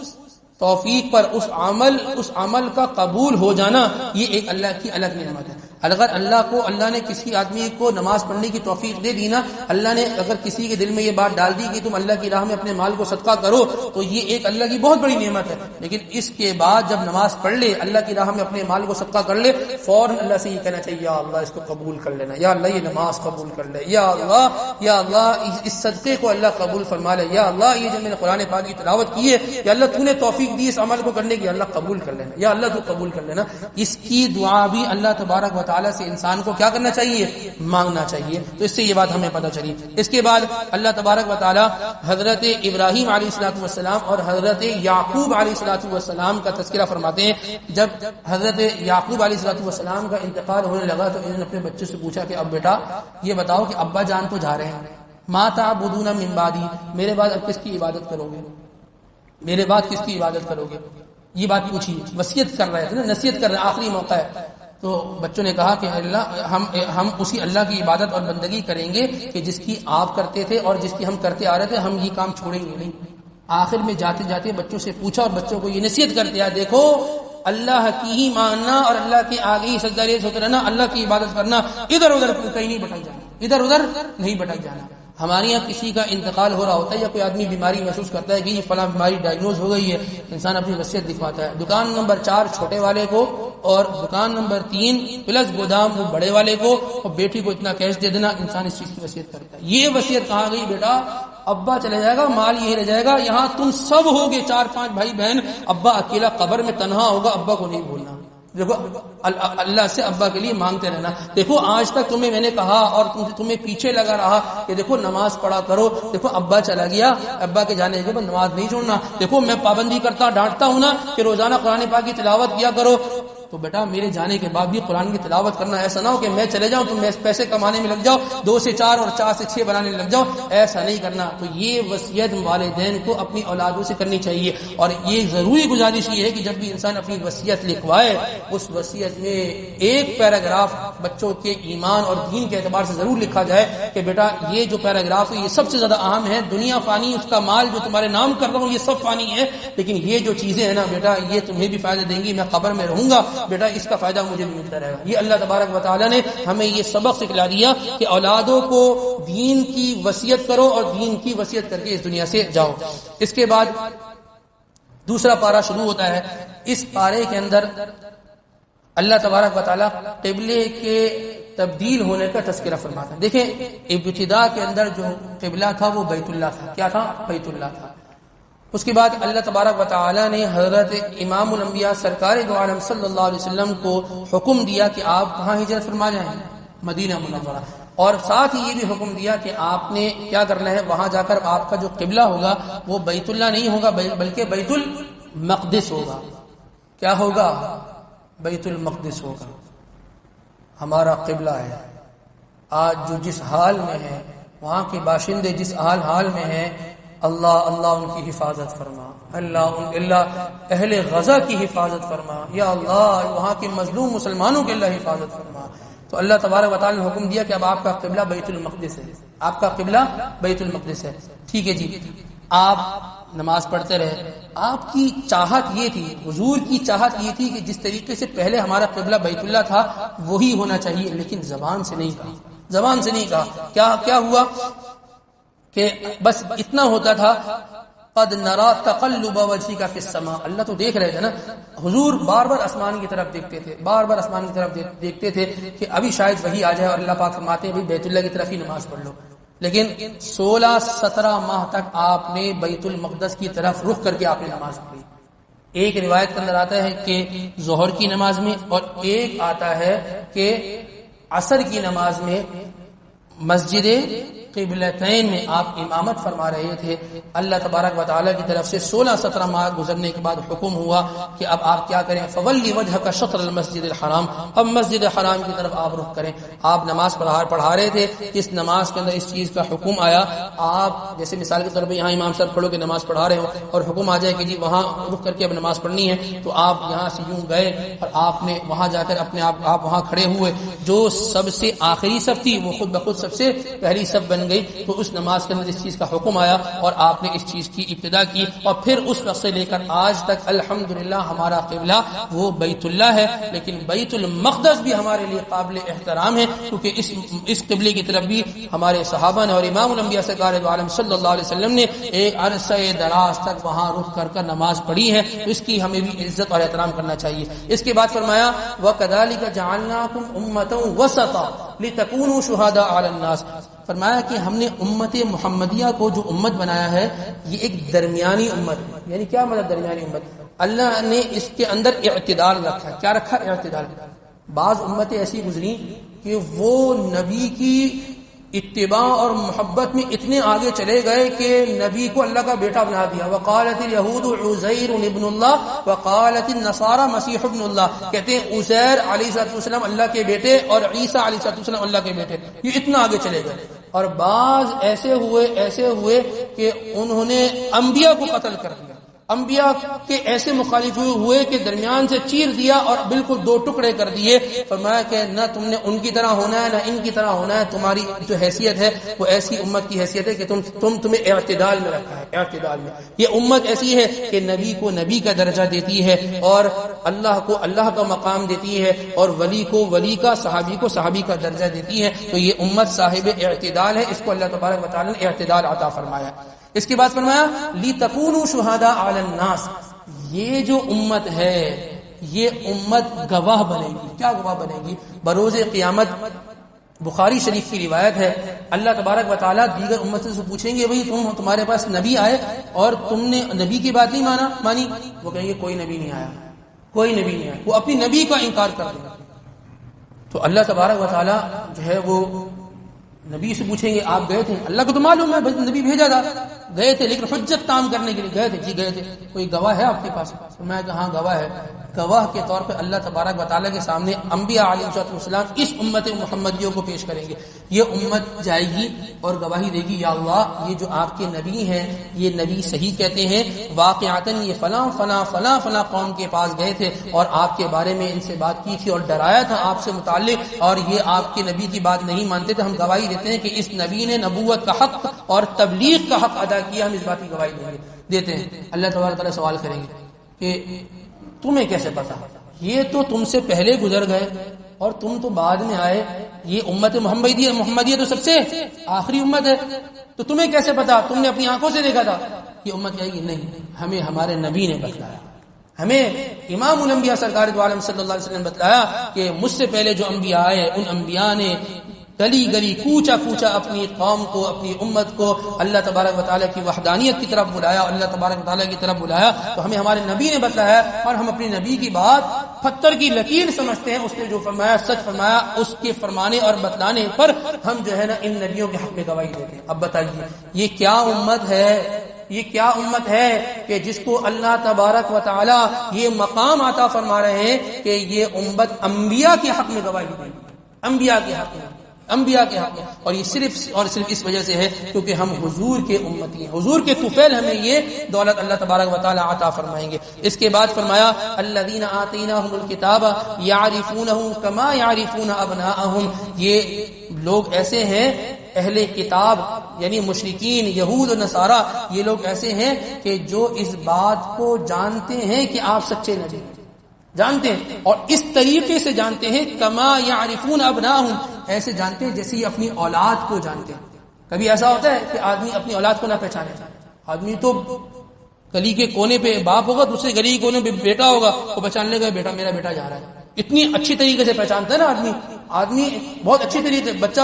توفیق پر اس عمل کا قبول ہو جانا یہ ایک اللہ کی الگ نعمت ہے۔ اگر اللہ نے کسی آدمی کو نماز پڑھنے کی توفیق دے دی نا، اللہ نے اگر کسی کے دل میں یہ بات ڈال دی کہ تم اللہ کی راہ میں اپنے مال کو صدقہ کرو تو یہ ایک اللہ کی بہت بڑی نعمت ہے، لیکن اس کے بعد جب نماز پڑھ لے، اللہ کی راہ میں اپنے مال کو صدقہ کر لے، فوراً اللہ سے یہ کہنا چاہیے یا اللہ اس کو قبول کر لینا، یا اللہ یہ نماز قبول کر لے، یا اللہ اس صدقے کو اللہ قبول فرما لے، یا اللہ یہ جو میں نے قرآن پاک کی تلاوت کی ہے، یا اللہ تو نے توفیق دی اس عمل کو کرنے کی، اللہ قبول کر لینا، یا اللہ تو قبول کر لینا۔ اس کی دعا بھی اللہ تبارک و تعالی سے انسان کو کیا کرنا چاہیے؟ مانگنا چاہیے۔ تو اس سے یہ بات ہمیں پتہ چلی۔ اس کے بعد اللہ تبارک و تعالی حضرت ابراہیم علیہ الصلوۃ والسلام اور حضرت یعقوب علیہ الصلوۃ والسلام کا تذکرہ فرماتے ہیں۔ جب حضرت یعقوب علیہ الصلوۃ والسلام کا انتقال ہونے لگا تو انہوں نے اپنے بچے سے پوچھا کہ اب بیٹا یہ بتاؤ کہ ابا جان تو جا رہے ہیں، ما تعبدون من بعدی، میرے بعد اب کس کی عبادت کرو گے؟ میرے بعد کس کی عبادت کرو گے؟ یہ بات پوچھی، وصیت کر رہے تھے نا، نصیحت کر رہے ہیں، آخری موقع ہے۔ تو بچوں نے کہا کہ اللہ ہم اسی اللہ کی عبادت اور بندگی کریں گے کہ جس کی آپ کرتے تھے اور جس کی ہم کرتے آ رہے تھے، ہم یہ کام چھوڑیں گے نہیں۔ آخر میں جاتے جاتے بچوں سے پوچھا اور بچوں کو یہ نصیحت کر دیا، دیکھو اللہ کی ہی ماننا اور اللہ کے آگے ہی سجدہ ریز ہوتے رہنا، اللہ کی عبادت کرنا، ادھر ادھر کہیں نہیں بھٹک جانا، ادھر ادھر نہیں بھٹک جانا۔ ہمارے یہاں کسی کا انتقال ہو رہا ہوتا ہے یا کوئی آدمی بیماری محسوس کرتا ہے کہ یہ فلاں بیماری ڈائگنوز ہو گئی ہے، انسان اپنی وصیت لکھواتا ہے، دکان نمبر 4 چھوٹے والے کو اور دکان نمبر 3 پلس گودام وہ بڑے والے کو، اور بیٹی کو اتنا کیش دے دینا، انسان اس چیز کی وصیت کرتا ہے۔ یہ وصیت کہاں گئی؟ بیٹا ابا چلے جائے گا، مال یہی رہ جائے گا، یہاں تم سب ہوگے 4-5 بھائی بہن، ابا اکیلا قبر میں تنہا ہوگا، ابا کو نہیں بھولنا۔ دیکھو اللہ سے ابا کے لیے مانگتے رہنا۔ دیکھو آج تک تمہیں میں نے کہا اور تمہیں پیچھے لگا رہا کہ دیکھو نماز پڑھا کرو، دیکھو ابا چلا گیا، ابا کے جانے کے بعد نماز نہیں چھوڑنا، دیکھو میں پابندی کرتا ڈانٹتا ہوں نا کہ روزانہ قرآن پاک کی تلاوت کیا کرو، تو بیٹا میرے جانے کے بعد بھی قرآن کی تلاوت کرنا، ایسا نہ ہو کہ میں چلے جاؤں تو میں پیسے کمانے میں لگ جاؤ، 2 سے 4 اور 4 سے 6 بنانے لگ جاؤ، ایسا نہیں کرنا۔ تو یہ وصیت والدین کو اپنی اولادوں سے کرنی چاہیے، اور یہ ضروری گزارش یہ ہے کہ جب بھی انسان اپنی وصیت لکھوائے اس وصیت میں ایک پیراگراف بچوں کے ایمان اور دین کے اعتبار سے ضرور لکھا جائے کہ بیٹا یہ جو پیراگراف ہے یہ سب سے زیادہ اہم ہے، دنیا فانی، اس کا مال جو تمہارے نام کر رہا ہوں یہ سب فانی ہے، لیکن یہ جو چیزیں ہیں نا بیٹا یہ تمہیں بھی فائدہ دیں گی، میں قبر میں رہوں گا بیٹا اس کا فائدہ مجھے بھی ملتا رہے گا۔ یہ اللہ تبارک و تعالی نے ہمیں یہ سبق سکھلا دیا کہ اولادوں کو دین کی وصیت کرو اور دین کی وصیت کر کے اس دنیا سے جاؤ۔ اس کے بعد دوسرا پارہ شروع ہوتا ہے۔ اس پارے کے اندر اللہ تبارک و تعالی قبلے کے تبدیل ہونے کا تذکرہ فرماتا ہے۔ دیکھیں ابتدا کے اندر جو قبلہ تھا وہ بیت اللہ تھا۔ کیا تھا؟ بیت اللہ تھا۔ اس کے بعد اللہ تبارک و تعالی نے حضرت امام الانبیاء سرکار دو عالم صلی اللہ علیہ وسلم کو حکم دیا کہ آپ کہاں ہجرت فرما جائیں؟ مدینہ منورہ، اور ساتھ ہی یہ بھی حکم دیا کہ آپ نے کیا کرنا ہے، وہاں جا کر آپ کا جو قبلہ ہوگا وہ بیت اللہ نہیں ہوگا بلکہ بیت المقدس ہوگا۔ کیا ہوگا؟ بیت المقدس ہوگا۔ ہمارا قبلہ ہے، آج جو جس حال میں ہے، وہاں کے باشندے جس حال میں ہیں، اللہ ان کی حفاظت فرما، اللہ اہل غزہ کی حفاظت فرما، یا اللہ وہاں کے مظلوم مسلمانوں کے اللہ حفاظت فرما۔ تو اللہ تبارک و تعالی نے حکم دیا کہ اب آپ کا قبلہ بیت المقدس ہے، آپ کا قبلہ بیت المقدس ہے۔ ٹھیک ہے جی، آپ نماز پڑھتے رہے، آپ کی چاہت یہ تھی، حضور کی چاہت یہ تھی کہ جس طریقے سے پہلے ہمارا قبلہ بیت اللہ تھا وہی ہونا چاہیے، لیکن زبان سے نہیں کہا۔ کیا ہوا کہ بس اتنا ہوتا تھا، قد نرا تقلب وجهك في السماء، اللہ تو دیکھ رہے تھے نا، حضور بار بار آسمان کی طرف دیکھتے تھے کہ ابھی شاید وہی آ جائے، اور اللہ پاک فرماتے ہیں بیت اللہ کی طرف ہی نماز پڑھ لو۔ لیکن 16-17 ماہ تک آپ نے بیت المقدس کی طرف رخ کر کے آپ نے نماز پڑھی۔ ایک روایت کے اندر آتا ہے کہ ظہر کی نماز میں، اور ایک آتا ہے کہ عصر کی نماز میں مسجد قبلتین میں آپ امامت فرما رہے تھے۔ اللہ تبارک و تعالی کی طرف سے 16-17 ماہ گزرنے کے بعد حکم ہوا کہ اب آپ کیا کریں، فولی وجهک شطر المسجد الحرام، اب مسجد حرام کی طرف آپ رخ کریں۔ آپ نماز پڑھا رہے تھے، اس نماز کے اندر اس چیز کا حکم آیا، آپ جیسے مثال کے طور پہ یہاں امام صاحب کھڑو کے نماز پڑھا رہے ہو اور حکم آ جائے کہ جی وہاں رخ کر کے اب نماز پڑھنی ہے، تو آپ یہاں سے یوں گئے اور آپ نے وہاں جا کر اپنے آپ وہاں کھڑے ہوئے، جو سب سے آخری صف تھی وہ خود بخود سب سے پہلی صف بن گئی۔ تو اس نماز کے اندر اس چیز کا حکم آیا اور آپ نے اس چیز کی ابتدا کی، اور پھر اس وقت سے لے کر آج تک الحمدللہ ہمارا قبلہ وہ بیت اللہ ہے، لیکن بیت المقدس بھی ہمارے لیے قابل احترام ہے، کیونکہ اس قبلے کی طرف بھی ہمارے صحابہ نے اور امام الانبیاء سرکار دو عالم صلی اللہ علیہ وسلم نے ایک عرصہ دراز تک وہاں رخ کر نماز پڑھی ہے، اس کی ہمیں بھی عزت اور احترام کرنا چاہیے۔ اس کے بعد فرمایا وَكَذَلِكَ جَعَلْنَاكُمْ أُمَّةً وَسَطًا لِتَكُونُوا شُهَدَاءَ عَلَى النَّاسِ، فرمایا کہ ہم نے امت محمدیہ کو جو امت بنایا ہے یہ ایک درمیانی امت ہے۔ یعنی کیا مطلب درمیانی امت؟ اللہ نے اس کے اندر اعتدال رکھا ہے۔ کیا رکھا؟ اعتدال۔ بعض امتیں ایسی گزری کہ وہ نبی کی اتباع اور محبت میں اتنے آگے چلے گئے کہ نبی کو اللہ کا بیٹا بنا دیا۔ وقالت الیہود عزیر ابن اللہ وقالت النصارى مسیح ابن اللہ، کہتے ہیں عزیر علیہ السلام اللہ کے بیٹے اور عیسیٰ علیہ السلام اللہ کے بیٹے، یہ اتنا آگے چلے گئے۔ اور بعض ایسے ہوئے کہ انہوں نے انبیاء کو قتل کر دیا، انبیاء کے ایسے مخالف ہوئے کہ درمیان سے چیر دیا اور بالکل 2 ٹکڑے کر دیے۔ فرمایا کہ نہ تم نے ان کی طرح ہونا ہے نہ ان کی طرح ہونا ہے، تمہاری جو حیثیت ہے وہ ایسی امت کی حیثیت ہے کہ تمہیں اعتدال میں رکھا ہے، اعتدال میں۔ یہ امت ایسی ہے کہ نبی کو نبی کا درجہ دیتی ہے اور اللہ کو اللہ کا مقام دیتی ہے اور ولی کو ولی کا، صحابی کو صحابی کا درجہ دیتی ہے. تو یہ امت صاحب اعتدال ہے، اس کو اللہ تبارک و تعالی نے اعتدال عطا فرمایا. اس کے بعد فرمایا لِتَكُونُوا شُهَدَاءَ عَلَى النَّاسِ، یہ جو امت ہے یہ امت گواہ بنے گی. کیا گواہ بنے گی؟ بروز قیامت. بخاری شریف کی روایت ہے، اللہ تبارک و تعالیٰ دیگر امتوں سے پوچھیں گے بھئی تمہارے پاس نبی آئے اور تم نے نبی کی بات نہیں مانی؟ وہ کہیں گے کوئی نبی نہیں آیا، کوئی نبی نہیں آیا. وہ اپنی نبی کا انکار کر دیں گے. تو اللہ تبارک و تعالیٰ جو ہے وہ نبی سے پوچھیں گے آپ گئے تھے؟ اللہ کو تو معلوم ہے بس نبی بھیجا تھا، گئے تھے لیکن حجت کام کرنے کے لیے گئے تھے. جی گئے تھے. کوئی گواہ ہے آپ کے پاس؟ میں کہا گواہ ہے. گواہ کے طور پہ اللہ تبارک و تعالیٰ کے سامنے انبیاء علیہ السلام اس امت محمدیوں کو پیش کریں گے. یہ امت جائے گی اور گواہی دے گی، یا اللہ یہ جو آپ کے نبی ہیں یہ نبی صحیح کہتے ہیں، واقعتاً یہ فلاں فلاں فلاں فلاں قوم کے پاس گئے تھے اور آپ کے بارے میں ان سے بات کی تھی اور ڈرایا تھا آپ سے متعلق، اور یہ آپ کے نبی کی بات نہیں مانتے تھے. ہم گواہی دیتے ہیں کہ اس نبی نے نبوت کا حق اور تبلیغ کا حق ادا کیا، ہم اس بات کی گواہی دیتے ہیں. اللہ تبارک تعالیٰ سوال کریں گے کہ تمہیں کیسے پتا؟ یہ تو تم سے پہلے گزر گئے اور تم تو بعد میں آئے. یہ امت محمدیہ تو سب سے آخری امت ہے، تو تمہیں کیسے پتا؟ تم نے اپنی آنکھوں سے دیکھا تھا یہ امت آئے گی؟ نہیں، ہمیں ہمارے نبی نے بتلایا. ہمیں امام الانبیاء سرکار دو عالم صلی اللہ علیہ وسلم نے بتلایا کہ مجھ سے پہلے جو انبیاء آئے ان انبیاء نے گلی گلی کوچا کوچا اپنی قوم کو، اپنی امت کو اللہ تبارک و تعالیٰ کی وحدانیت کی طرف بلایا، اللہ تبارک و تعالیٰ کی طرف بلایا. تو ہمیں ہمارے نبی نے بتلایا اور ہم اپنی نبی کی بات پتھر کی لکیر سمجھتے ہیں. اس نے جو فرمایا سچ فرمایا، اس کے فرمانے اور بتلانے پر ہم جو ہے نا ان نبیوں کے حق میں گواہی دیتے ہیں. اب بتائیے یہ کیا امت ہے؟ یہ کیا امت ہے کہ جس کو اللہ تبارک و تعالی یہ مقام عطا فرما رہے ہیں کہ یہ امت انبیاء کے حق میں گواہی دے گی، انبیاء کے حق میں، انبیاء کے حق میں. اور یہ صرف اور صرف اس وجہ سے ہے کیونکہ ہم حضور کے امتی ہیں، حضور کے طفیل ہمیں یہ دولت اللہ تبارک و تعالی عطا فرمائیں گے. اس کے بعد فرمایا الذین آتیناہم الکتاب یعرفونہ کما یعرفون ابناءہم، یہ لوگ ایسے ہیں اہل کتاب یعنی مشرکین یہود و نصارہ، یہ لوگ ایسے ہیں کہ جو اس بات کو جانتے ہیں کہ آپ سچے نبی جانتے ہیں اور اس طریقے سے جانتے ہیں کما یعرفون ابناءہم، ایسے جانتے ہیں جیسے یہ اپنی اولاد کو جانتے ہیں. کبھی ایسا ہوتا ہے کہ آدمی اپنی اولاد کو نہ پہچانے. آدمی تو گلی کے کونے پہ باپ ہوگا، دوسرے گلی کے کونے پہ بیٹا ہوگا، وہ پہچان لے گا بیٹا میرا بیٹا جا رہا ہے. اتنی اچھی طریقے سے پہچانتا ہے نا آدمی بہت اچھی طریقے سے. بچہ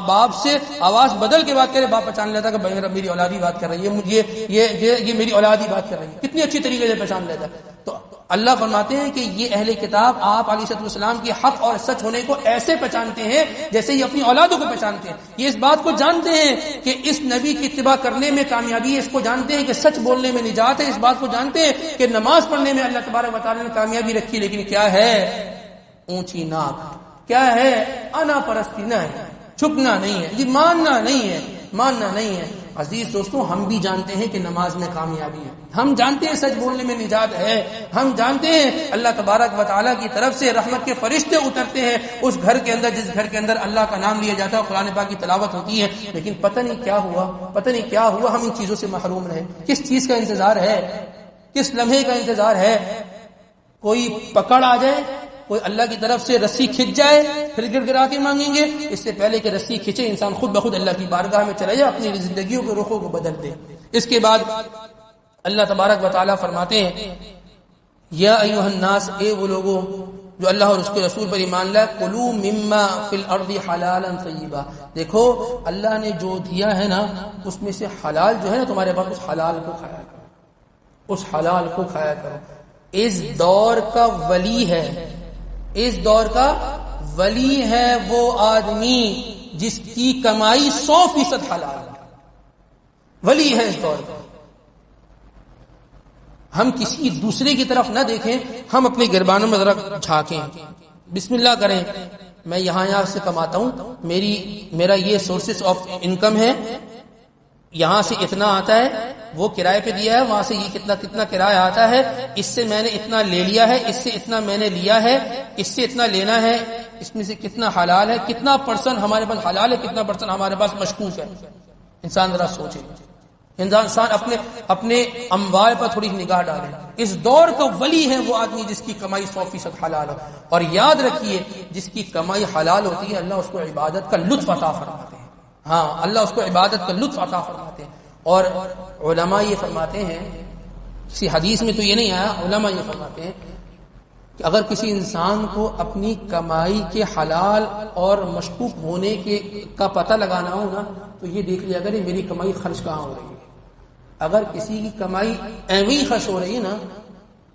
باپ سے آواز بدل کے بات کرے، باپ پہچان لیتا کہ میری اولادی بات کر رہی ہے، یہ میری اولادی بات کر رہی ہے. کتنی اچھی طریقے سے پہچان لیتا ہے. تو اللہ فرماتے ہیں کہ یہ اہل کتاب آپ علیہ السلام کے حق اور سچ ہونے کو ایسے پہچانتے ہیں جیسے یہ اپنی اولادوں کو پہچانتے ہیں. یہ اس بات کو جانتے ہیں کہ اس نبی کی اتباع کرنے میں کامیابی ہے، اس کو جانتے ہیں کہ سچ بولنے میں نجات ہے، اس بات کو جانتے ہیں کہ نماز پڑھنے میں اللہ تبارک و تعالی نے کامیابی رکھی. لیکن کیا ہے؟ اونچی ناک. کیا ہے؟ انا پرستی نہ ہے، جھکنا نہیں ہے، یہ ماننا نہیں ہے. عزیز دوستوں، ہم بھی جانتے ہیں کہ نماز میں کامیابی ہے، ہم جانتے ہیں سچ بولنے میں نجات ہے، ہم جانتے ہیں اللہ تبارک و تعالیٰ کی طرف سے رحمت کے فرشتے اترتے ہیں اس گھر کے اندر جس گھر کے اندر اللہ کا نام لیا جاتا ہے، قرآن پاک کی تلاوت ہوتی ہے. لیکن پتہ نہیں کیا ہوا ہم ان چیزوں سے محروم رہے. کس چیز کا انتظار ہے؟ کس لمحے کا انتظار ہے؟ کوئی پکڑ آ جائے، کوئی اللہ کی طرف سے رسی کھچ جائے پھر گر گرا کے مانگیں گے. اس سے پہلے کہ رسی کھچے انسان خود بخود اللہ کی بارگاہ میں چلے جائے، اپنی زندگیوں کے رخوں کو بدل دے. اس کے بعد اللہ تبارک و تعالیٰ فرماتے ہیں یا ایھا الناس، اے وہ لوگوں جو اللہ اور اس کے رسول پر ایمان لائے، کلوا مما فی الارض حلالا طیبا. دیکھو اللہ نے جو دیا ہے نا اس میں سے حلال جو ہے نا تمہارے پاس، اس حلال کو کھایا کرو، اس حلال کو کھایا کرو. اس دور کا ولی ہے وہ آدمی جس کی کمائی 100% حلال ہے. ولی ہے اس دور کا. ہم کسی دوسرے کی طرف نہ دیکھیں، ہم اپنے گربانوں میں ذرا جھانکیں، بسم اللہ کریں. میں یہاں سے کماتا ہوں، میرا یہ سورسز آف انکم ہے، یہاں سے اتنا آتا ہے، وہ کرائے پہ دیا ہے، وہاں سے یہ کتنا کرایہ آتا ہے، اس سے میں نے اتنا لے لیا ہے، اس سے اتنا میں نے لیا ہے، اس سے اتنا لینا ہے، اس میں سے کتنا حلال ہے، کتنا پرسنٹ ہمارے پاس حلال ہے، کتنا پرسنٹ ہمارے پاس مشکوک ہے. انسان ذرا سوچے انسان اپنے اموال پر تھوڑی نگاہ ڈالے. اس دور کا ولی ہے وہ آدمی جس کی کمائی 100% حلال ہو. اور یاد رکھیے جس کی کمائی حلال ہوتی ہے اللہ اس کو عبادت کا لطف عطا فرماتے ہیں. ہاں اللہ اس کو عبادت کا لطف عطا فرماتے ہیں. اور علماء یہ فرماتے ہیں, کسی حدیث میں تو یہ نہیں آیا, علماء یہ فرماتے ہیں کہ اگر کسی انسان کو اپنی کمائی کے حلال اور مشکوک ہونے کا پتہ لگانا ہو نا تو یہ دیکھ لیا کرے میری کمائی خرچ کہاں ہو رہی ہے. اگر کسی کی کمائی ایویں ہی خرچ ہو رہی ہے نا,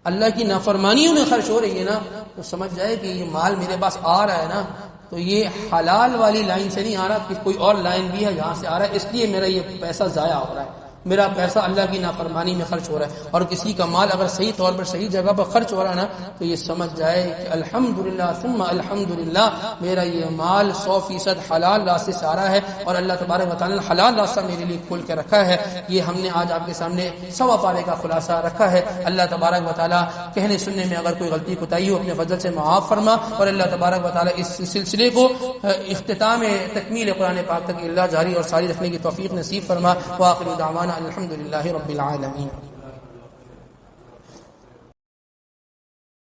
اللہ کی نافرمانیوں میں خرچ ہو رہی ہے نا, تو سمجھ جائے کہ یہ مال میرے پاس آ رہا ہے نا تو یہ حلال والی لائن سے نہیں آ رہا, کہ کوئی اور لائن بھی ہے جہاں سے آ رہا ہے, اس لیے میرا یہ پیسہ ضائع ہو رہا ہے, میرا پیسہ اللہ کی نافرمانی میں خرچ ہو رہا ہے. اور کسی کا مال اگر صحیح طور پر صحیح جگہ پر خرچ ہو رہا ہے نا تو یہ سمجھ جائے کہ الحمدللہ ثم الحمدللہ میرا یہ مال 100% حلال راستے سے آ رہا ہے اور اللہ تبارک و تعالی نے حلال راستہ میرے لیے کھول کے رکھا ہے. یہ ہم نے آج آپ کے سامنے 100 پارے کا خلاصہ رکھا ہے. اللہ تبارک و تعالی کہنے سننے میں اگر کوئی غلطی کوتاہی ہو اپنے فضل سے معاف فرما, اور اللہ تبارک و تعالی اس سلسلے کو اختتام تکمیل قرآن پاک تک اللہ جاری اور ساری رکھنے کی توفیق نصیب فرما. وآخر دعوانا الحمد للہ رب العالمین.